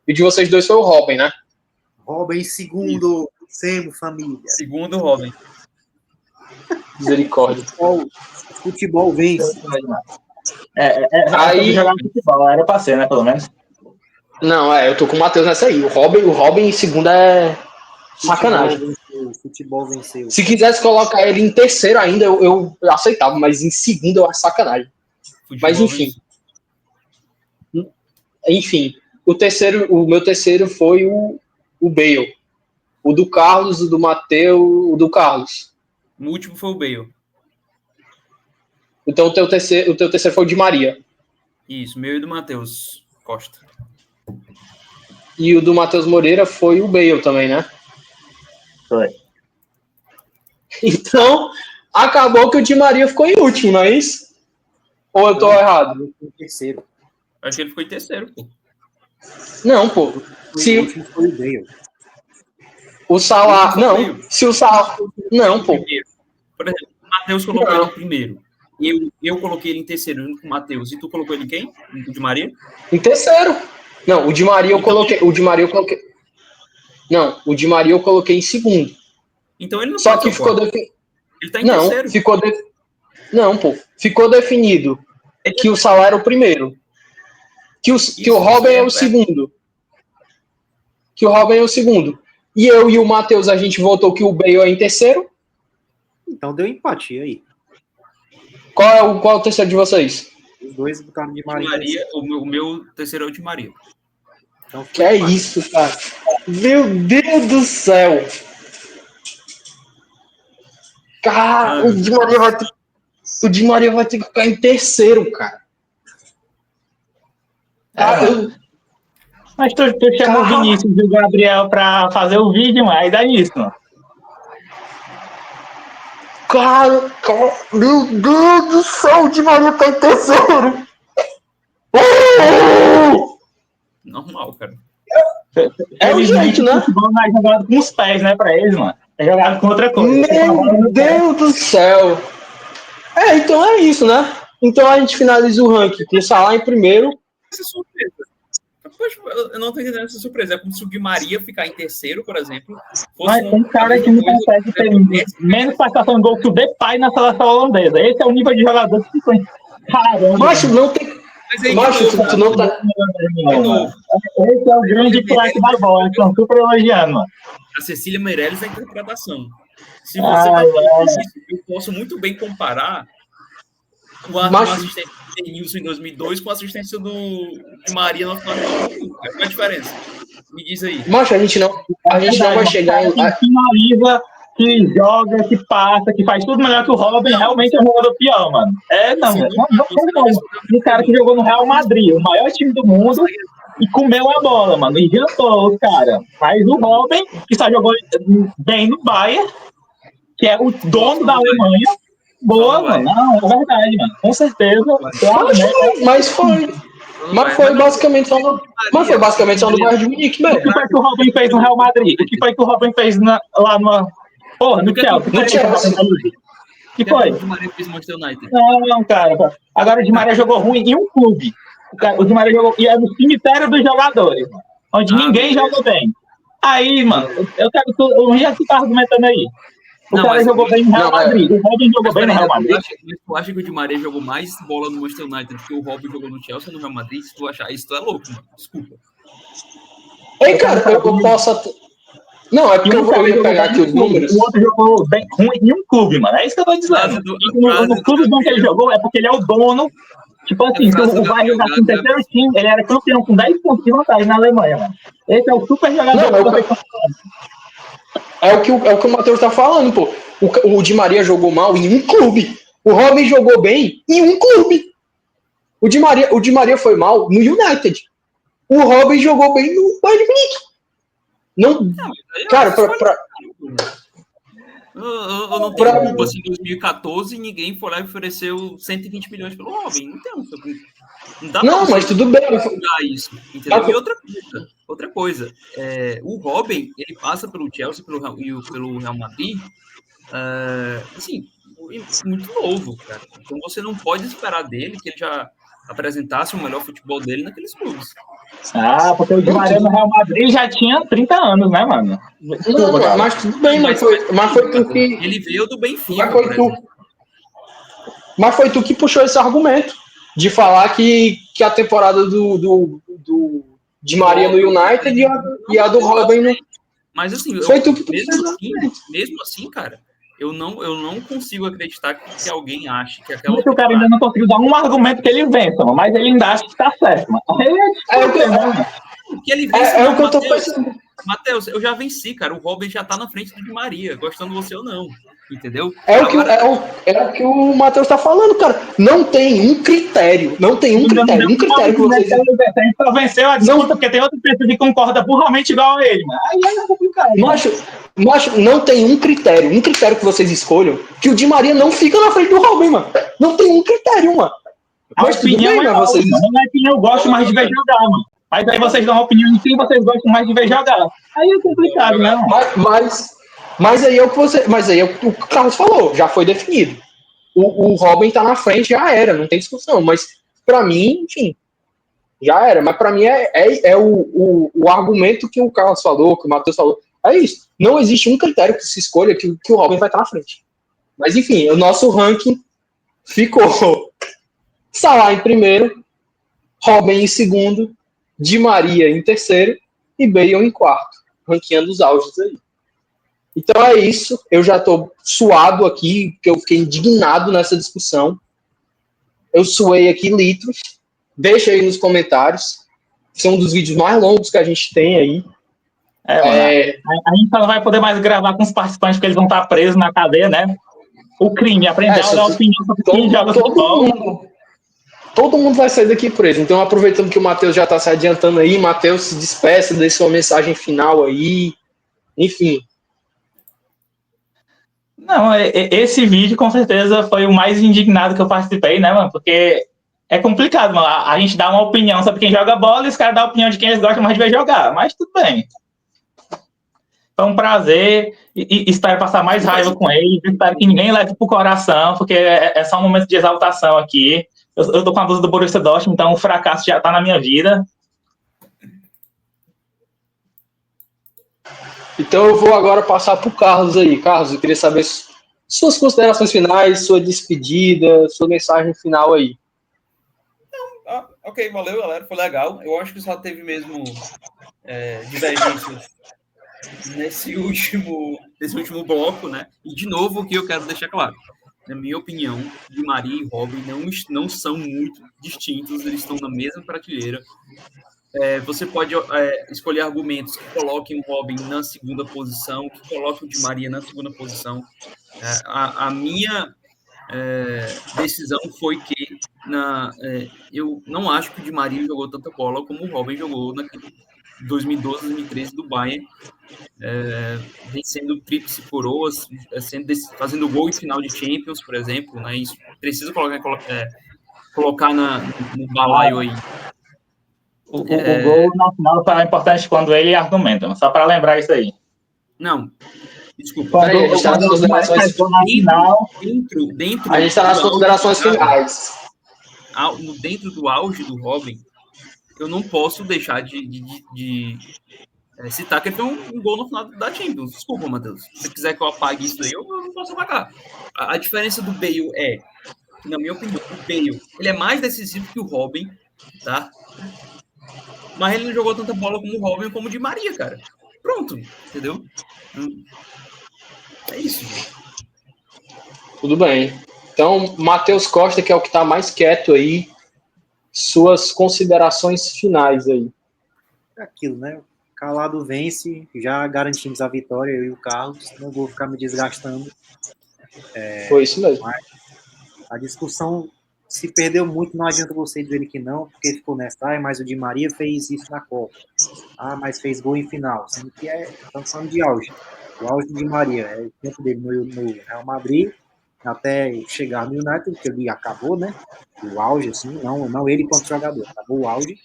e o de vocês dois foi o Robin, né? Robin em segundo, Semo, família. Segundo, Robin. Misericórdia. Futebol vence. Aí jogar futebol, era pra ser, né, pelo menos. Não, eu tô com o Matheus nessa aí. O Robin em segundo é sacanagem. Futebol venceu. Se quisesse colocar ele em terceiro ainda, eu aceitava, mas em segundo eu acho sacanagem. Futebol mas enfim, o meu terceiro foi o Bale. O do Carlos, o do Matheus, o do Carlos. O último foi o Bale. Então o teu terceiro foi o Di Maria. Isso, meu e do Matheus Costa. E o do Matheus Moreira foi o Bale também, né? Foi. Então, acabou que o Di Maria ficou em último, não é isso? Ou eu tô errado? Em terceiro. Acho que ele ficou em terceiro, pô. Não, pô. Se O último foi o Bale. o Salah... Não, se o Salah... Não, pô. Por exemplo, o Matheus colocou ele em primeiro. Eu coloquei ele em terceiro junto com o Matheus. E tu colocou ele em quem? O Di Maria? Em terceiro. Não, o Di Maria eu coloquei... O Di Maria eu coloquei... Não, o Di Maria eu coloquei em segundo. Então ele não Só pode que ser ficou... quarto. Ele tá em terceiro. Não, pô. Ficou definido que o Salah era o primeiro. Que o Robin é o segundo. Que o Robin é o segundo. E eu e o Matheus, a gente votou que o Bale é em terceiro. Então deu empate aí. Qual é o terceiro de vocês? Os dois botaram de Di Maria. Maria, o meu terceiro é o Di Maria. Então foi Que é empate. isso, cara? Meu Deus do céu! Cara, o Di Maria vai ter que ficar em terceiro, cara. Mas tu chamou o Vinícius e o Gabriel pra fazer o vídeo, mano. Aí dá nisso, mano. Cara, meu Deus do céu, o Di Maria tá em terceiro. Normal, cara. É o jeito, né? O futebol não é jogado com os pés, né, pra eles, mano. É jogado com outra coisa. Meu Deus do céu. Então é isso, né? Então a gente finaliza o ranking com o Salah em primeiro. Essa surpresa. Poxa, eu não tô entendendo essa surpresa. É como se o Di Maria ficar em terceiro, por exemplo. Mas um cara que não consegue ter menos participação em gol que o Depay na seleção holandesa. Esse é o nível de jogador que ficou. Caramba. Macho, não tem. Mas aí, Macho, tu não tá. Esse é o grande craque da bola. Estão super elogiando, mano. A Cecília Meirelles é a interpretação. Se você vai falar isso, eu posso muito bem comparar uma assistência do Denilson em 2002 com a assistência do Di Maria no final de 2001. Qual é a diferença? Me diz aí. Macho, a gente não vai chegar em. Que finaliza, que joga, que passa, que faz tudo melhor que o Robin, realmente é um jogador pior, mano. Um cara que jogou no Real Madrid, o maior time do mundo, e comeu a bola, mano, e jantou os caras. Mas o Robin, que só jogou bem no Bayern, que é o dono da Alemanha, boa, mano. Não, é verdade, mano. Com certeza. Mas foi basicamente só no Bayern de Munique mesmo. O que foi que o Robin fez no Real Madrid? O que foi que o Robin fez lá no... Porra, no Chelsea. O que foi? O Di Maria fez Manchester United. Não, cara. Agora o Di Maria jogou ruim em um clube. O Di Maria jogou... E é no cemitério dos jogadores, onde ninguém joga bem. Aí, mano, eu já tava argumentando aí. O cara jogou bem no Real Madrid. O Robin jogou bem no Real Madrid. Tu acha que o Di Maria jogou mais bola no Manchester United do que o Robin jogou no Chelsea ou no Real Madrid? Se tu achar isso, tu é louco, mano. Desculpa. Ei, cara, eu posso... Não, é porque eu ia pegar aqui os números. O outro jogou bem ruim em um clube, mano. É isso que eu tô dizendo. No clube que ele jogou é porque ele é o dono. Tipo assim, se o Bayern jogasse em terceiro time, ele era campeão com 10 pontos de vantagem na Alemanha, mano. Esse é o super jogador. É o que o Matheus tá falando, pô. O Di Maria jogou mal em um clube. O Robin jogou bem em um clube. O Di Maria foi mal no United. O Robin jogou bem no Bayern de Munique. Não, cara, eu não tenho culpa assim, em 2014 ninguém foi lá e ofereceu 120 milhões pelo Robin. Não dá pra mas tudo bem. Isso, entendeu? E outra coisa, o Robin, ele passa pelo Chelsea pelo Real Madrid, assim, muito novo, cara. Então você não pode esperar dele que ele já apresentasse o melhor futebol dele naqueles clubes. Porque o Di Maria no Real Madrid já tinha 30 anos, né, mano? Mas tudo bem, mas foi tu que... Ele veio do Benfica, Mas foi tu que puxou esse argumento de falar que a temporada do Di Maria no United e a do Robin no... Mas assim, foi tu que mesmo assim, cara, eu não consigo acreditar que alguém ache que aquela... Mas o cara ainda não conseguiu dar um argumento que ele vença, mano, mas ele ainda acha que tá certo, mano. Que ele vença, o que eu tô pensando. Matheus, eu já venci, cara. O Robin já tá na frente do Di Maria, gostando você ou não. Entendeu? É o que o Matheus tá falando, cara. Não tem um critério. Um critério que vocês... A gente só venceu a disputa porque tem outra pessoa que concorda burramente igual a ele, mano. Aí é complicado. Macho, não tem um critério que vocês escolham que o Di Maria não fica na frente do Robin, mano. Não tem um critério, mano. A opinião é vocês. Não é que eu gosto mais de ver jogar, mano. Mas aí vocês dão uma opinião de quem vocês gostam mais de ver jogar. Aí é complicado, né? Mas aí é o que o Carlos falou, já foi definido. O Robin tá na frente, já era, não tem discussão. Mas pra mim, enfim, já era. Mas pra mim é o argumento que o Carlos falou, que o Matheus falou. É isso. Não existe um critério que se escolha que o Robin vai estar na frente. Mas enfim, o nosso ranking ficou Salah em primeiro, Robin em segundo, Di Maria em terceiro e Bale em quarto, ranqueando os auges aí. Então é isso, eu já estou suado aqui, porque eu fiquei indignado nessa discussão. Eu suei aqui litros. Deixa aí nos comentários. São um dos vídeos mais longos que a gente tem aí. A gente não vai poder mais gravar com os participantes, porque eles vão estar presos na cadeia, né? O crime, aprender a dar opinião sobre quem joga futebol. Todo mundo vai sair daqui preso. Então, aproveitando que o Matheus já está se adiantando aí, Matheus, se despeça, dê sua mensagem final aí. Enfim. Não, esse vídeo com certeza foi o mais indignado que eu participei, né, mano? Porque é complicado, mano. A gente dá uma opinião sobre quem joga bola e os caras dão a opinião de quem eles gostam mais de ver jogar. Mas tudo bem. Foi um prazer e espero passar mais raiva com eles. Espero que ninguém leve pro coração, porque é só um momento de exaltação aqui. Eu tô com a blusa do Borussia Dortmund, então o fracasso já tá na minha vida. Então eu vou agora passar pro Carlos aí. Carlos, eu queria saber suas considerações finais, sua despedida, sua mensagem final aí. Ok, valeu, galera. Foi legal. Eu acho que só teve mesmo divergências nesse último bloco, né? E, de novo, o que eu quero deixar claro. Na minha opinião, Di Maria e Robin não são muito distintos. Eles estão na mesma prateleira. Você pode escolher argumentos que coloquem o Robin na segunda posição, que coloquem o Di Maria na segunda posição. A minha decisão foi que eu não acho que o Di Maria jogou tanta bola como o Robin jogou naquele 2012, 2013 do Bayern, vencendo tríplice coroas, fazendo gol em final de Champions, por exemplo, né? Isso precisa colocar no balaio aí. O gol na final foi importante quando ele argumenta, só para lembrar isso aí. Não, desculpa. A gente está nas considerações A gente está nas considerações finais. Dentro do auge do Robin, eu não posso deixar de citar que ele foi um gol no final da Champions. Desculpa, Matheus. Se você quiser que eu apague isso aí, eu não posso apagar. A diferença do Bale que, na minha opinião, o Bale ele é mais decisivo que o Robin, tá? Mas ele não jogou tanta bola como o Robin como o Di Maria, cara. Pronto, entendeu? É isso, gente. Tudo bem. Então, Matheus Costa, que é o que está mais quieto aí, suas considerações finais aí. É aquilo, né? Calado vence, já garantimos a vitória, eu e o Carlos, não vou ficar me desgastando. Foi isso mesmo. Mas a discussão se perdeu muito, não adianta você dizer que não, porque ficou nessa, mas o Di Maria fez isso na Copa. Mas fez gol em final, sendo que estamos falando de auge. O auge do Di Maria é o tempo dele no Real Madrid, até chegar no United, que ele acabou, né? O auge, assim, não ele quanto jogador, acabou o auge.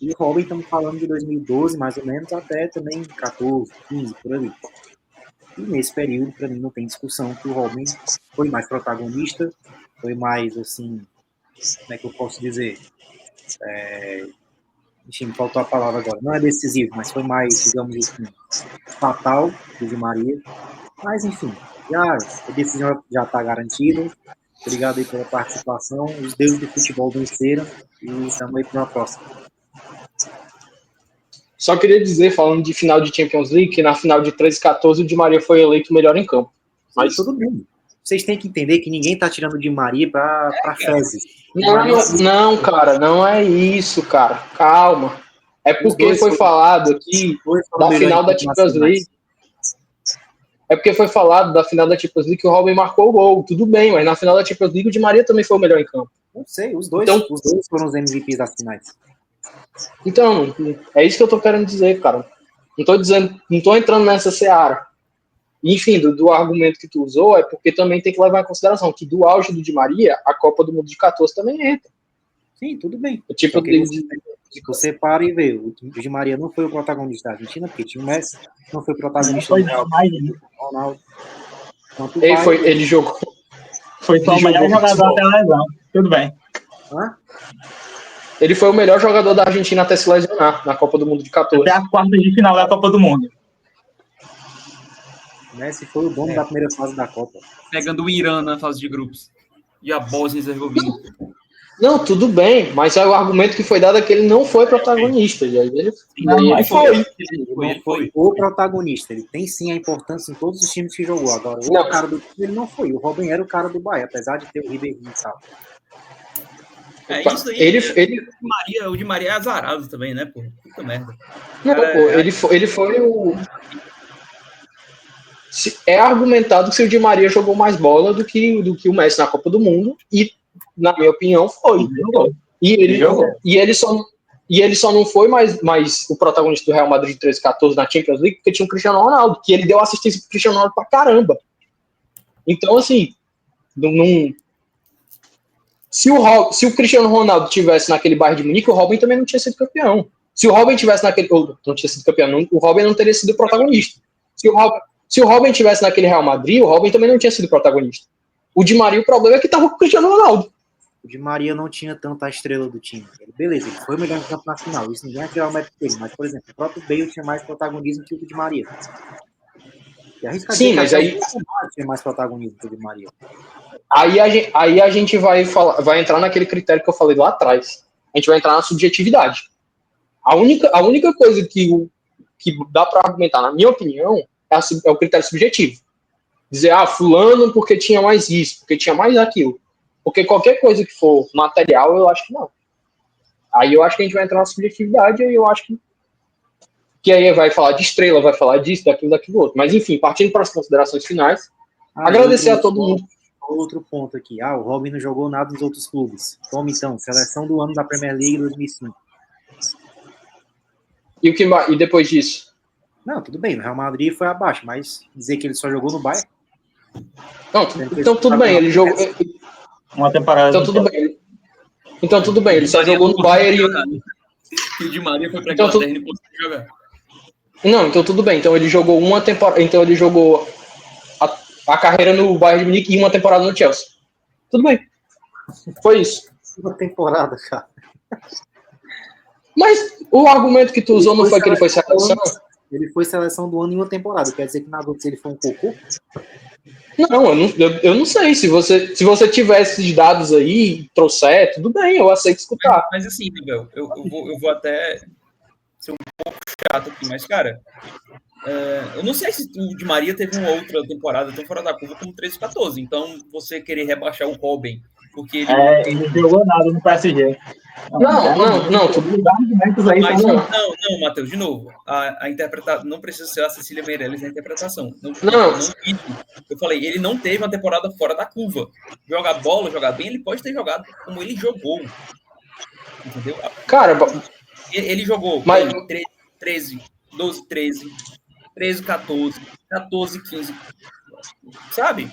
E o Robin, estamos falando de 2012, mais ou menos, até também 14, 15, por ali. E nesse período, para mim, não tem discussão que o Robin foi mais protagonista, foi mais, assim, como é que eu posso dizer? Enfim, me faltou a palavra agora. Não é decisivo, mas foi mais, digamos assim, fatal do Di Maria. Mas, enfim, a decisão já está garantida. Obrigado aí pela participação. Os deuses do futebol venceram e estamos aí para uma próxima. Só queria dizer, falando de final de Champions League, que na final de 13-14 o Di Maria foi eleito o melhor em campo. Mas tudo bem. Vocês têm que entender que ninguém tá tirando o Di Maria para fezes. Não, cara, não é isso, cara. Calma. É porque foi falado aqui da final da Champions League. É porque foi falado da final da Champions League que o Robin marcou o gol. Tudo bem, mas na final da Champions League o Di Maria também foi o melhor em campo. Não sei, os dois foram os MVPs das finais. Então, é isso que eu tô querendo dizer, cara. Não tô entrando nessa seara. Enfim, do argumento que tu usou, é porque também tem que levar em consideração que do auge do Di Maria, a Copa do Mundo de 14 também entra. Sim, tudo bem. Você para e vê, o Di Maria não foi o protagonista da Argentina, porque tinha o Messi, não foi o protagonista Foi do Real mais Madrid, o Ronaldo. Quanto Ele jogou. Foi só o Ele melhor jogou jogador até futebol. a lesão. Tudo bem. Hã? Ele foi o melhor jogador da Argentina até se lesionar na Copa do Mundo de 14. Até as quartas de final da Copa do Mundo. O Messi foi o dono da primeira fase da Copa. Pegando o Irã na fase de grupos. E a Bósnia e Herzegovina. Não, tudo bem, mas o argumento que foi dado é que ele não foi protagonista. E aí ele foi. Ele não foi o protagonista. Ele tem sim a importância em todos os times que jogou. Agora, o cara do time ele não foi. O Robin era o cara do Bahia, apesar de ter o Ribeirinho e tal. Isso aí. O Di Maria é azarado também, né, pô? Puta merda. Não, Cara, pô, ele foi o. É argumentado que o Di Maria jogou mais bola do que o Messi na Copa do Mundo, e, na minha opinião, foi. E ele só não foi mais o protagonista do Real Madrid de 13 14 na Champions League, porque tinha o Cristiano Ronaldo, que ele deu assistência pro Cristiano Ronaldo pra caramba. Então, assim, se o Cristiano Ronaldo tivesse naquele Bayern de Munique, o Robin também não tinha sido campeão. Se o Robin tivesse naquele... não tinha sido campeão, o Robin não teria sido o protagonista. Se o Robin tivesse naquele Real Madrid, o Robin também não tinha sido protagonista. O Di Maria, o problema é que tava com o Cristiano Ronaldo. O Di Maria não tinha tanta estrela do time. Beleza, ele foi o melhor em campo na final. Isso ninguém vai tirar o mérito dele. Mas, por exemplo, o próprio Bale tinha mais protagonismo que o Di Maria. Sim, mas aí... tinha mais protagonismo que o Di Maria. Aí a gente vai entrar naquele critério que eu falei lá atrás. A gente vai entrar na subjetividade. A única coisa que dá para argumentar, na minha opinião, é o critério subjetivo. Dizer, fulano porque tinha mais isso, porque tinha mais aquilo. Porque qualquer coisa que for material, eu acho que não. Aí eu acho que a gente vai entrar na subjetividade, e eu acho que aí vai falar de estrela, vai falar disso, daquilo outro. Mas enfim, partindo para as considerações finais, agradecer a todo mundo. Outro ponto aqui. O Robin não jogou nada nos outros clubes. Toma então, seleção do ano da Premier League 2005. E depois disso? Não, tudo bem, no Real Madrid foi abaixo, mas dizer que ele só jogou no Bayern? Não, então tudo bem, ele jogou... Uma temporada... Então tudo bem, ele só jogou no Bayern e o Di Maria foi pra Inglaterra e não conseguiu jogar. Não, então tudo bem, então ele jogou uma temporada, então ele jogou a carreira no Bayern de Munique e uma temporada no Chelsea. Tudo bem, foi isso. Uma temporada, cara. Mas o argumento que tu usou não foi que ele foi seleção? Ele foi seleção do ano em uma temporada. Quer dizer que na outra ele foi um cocô? Não, eu não sei. Se você tiver esses dados aí, trouxer, tudo bem, eu aceito escutar. Mas assim, Miguel, eu vou até ser um pouco chato aqui, mas, cara, eu não sei se o Di Maria teve uma outra temporada tão fora da curva como 13-14. Então, você querer rebaixar o Robin, porque ele não jogou nada no PSG. Não. Não, Matheus, de novo. A interpretação não precisa ser a Cecília Meirelles na interpretação. Não. Eu falei, ele não teve uma temporada fora da curva. Jogar bola, jogar bem, ele pode ter jogado como ele jogou. Entendeu? Cara, ele jogou 13, 12, 13, 13, 14, 14, 15. Sabe?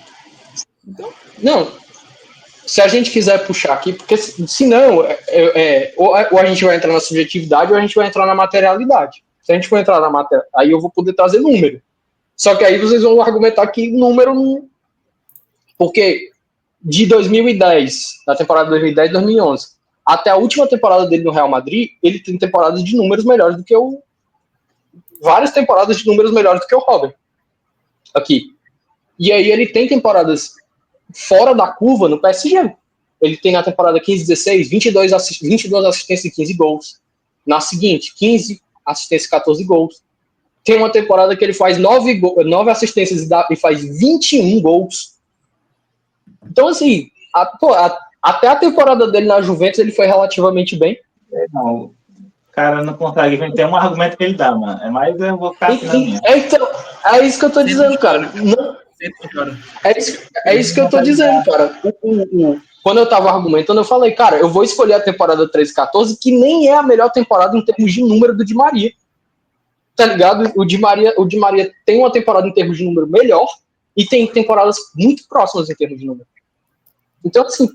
Então. Não. Se a gente quiser puxar aqui, porque senão ou a gente vai entrar na subjetividade ou a gente vai entrar na materialidade. Se a gente for entrar na matéria, aí eu vou poder trazer número. Só que aí vocês vão argumentar que número não... Porque de 2010, da temporada 2010 e 2011, até a última temporada dele no Real Madrid, ele tem temporadas de números melhores do que várias temporadas de números melhores do que o Robin. Aqui. E aí ele tem temporadas fora da curva no PSG. Ele tem na temporada 15-16, 22 assistências e 15 gols. Na seguinte, 15 assistências e 14 gols. Tem uma temporada que ele faz 9 assistências e faz 21 gols. Então, assim, até a temporada dele na Juventus ele foi relativamente bem. Não, o cara não consegue vender um argumento que ele dá, mano. Mas eu vou ficar assim na minha. Então, é isso que eu tô dizendo, cara. Não, é isso que eu tô dizendo, cara. Quando eu tava argumentando, eu falei, cara, eu vou escolher a temporada 13-14, que nem é a melhor temporada em termos de número do Di Maria. Tá ligado? O Di Maria tem uma temporada em termos de número melhor e tem temporadas muito próximas em termos de número. Então, assim,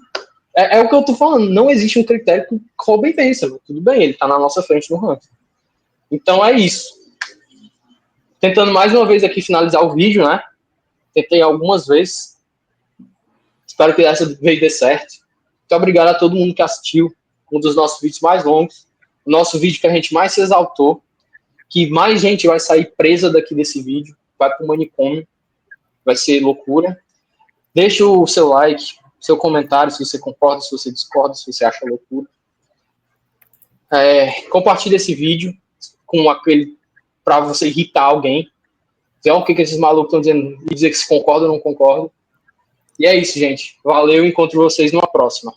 É o que eu tô falando, não existe um critério que o Kobe vença, mas tudo bem, ele tá na nossa frente no ranking. Então é isso. Tentando mais uma vez aqui finalizar o vídeo, né? Tentei algumas vezes. Espero que dessa vez dê certo. Muito obrigado a todo mundo que assistiu. Um dos nossos vídeos mais longos. O nosso vídeo que a gente mais se exaltou. Que mais gente vai sair presa daqui desse vídeo. Vai pro manicômio. Vai ser loucura. Deixa o seu like, seu comentário, se você concorda, se você discorda, se você acha loucura. Compartilha esse vídeo com aquele para você irritar alguém. Dizer o que esses malucos estão dizendo e dizer que se concorda ou não concorda. E é isso, gente. Valeu e encontro vocês numa próxima.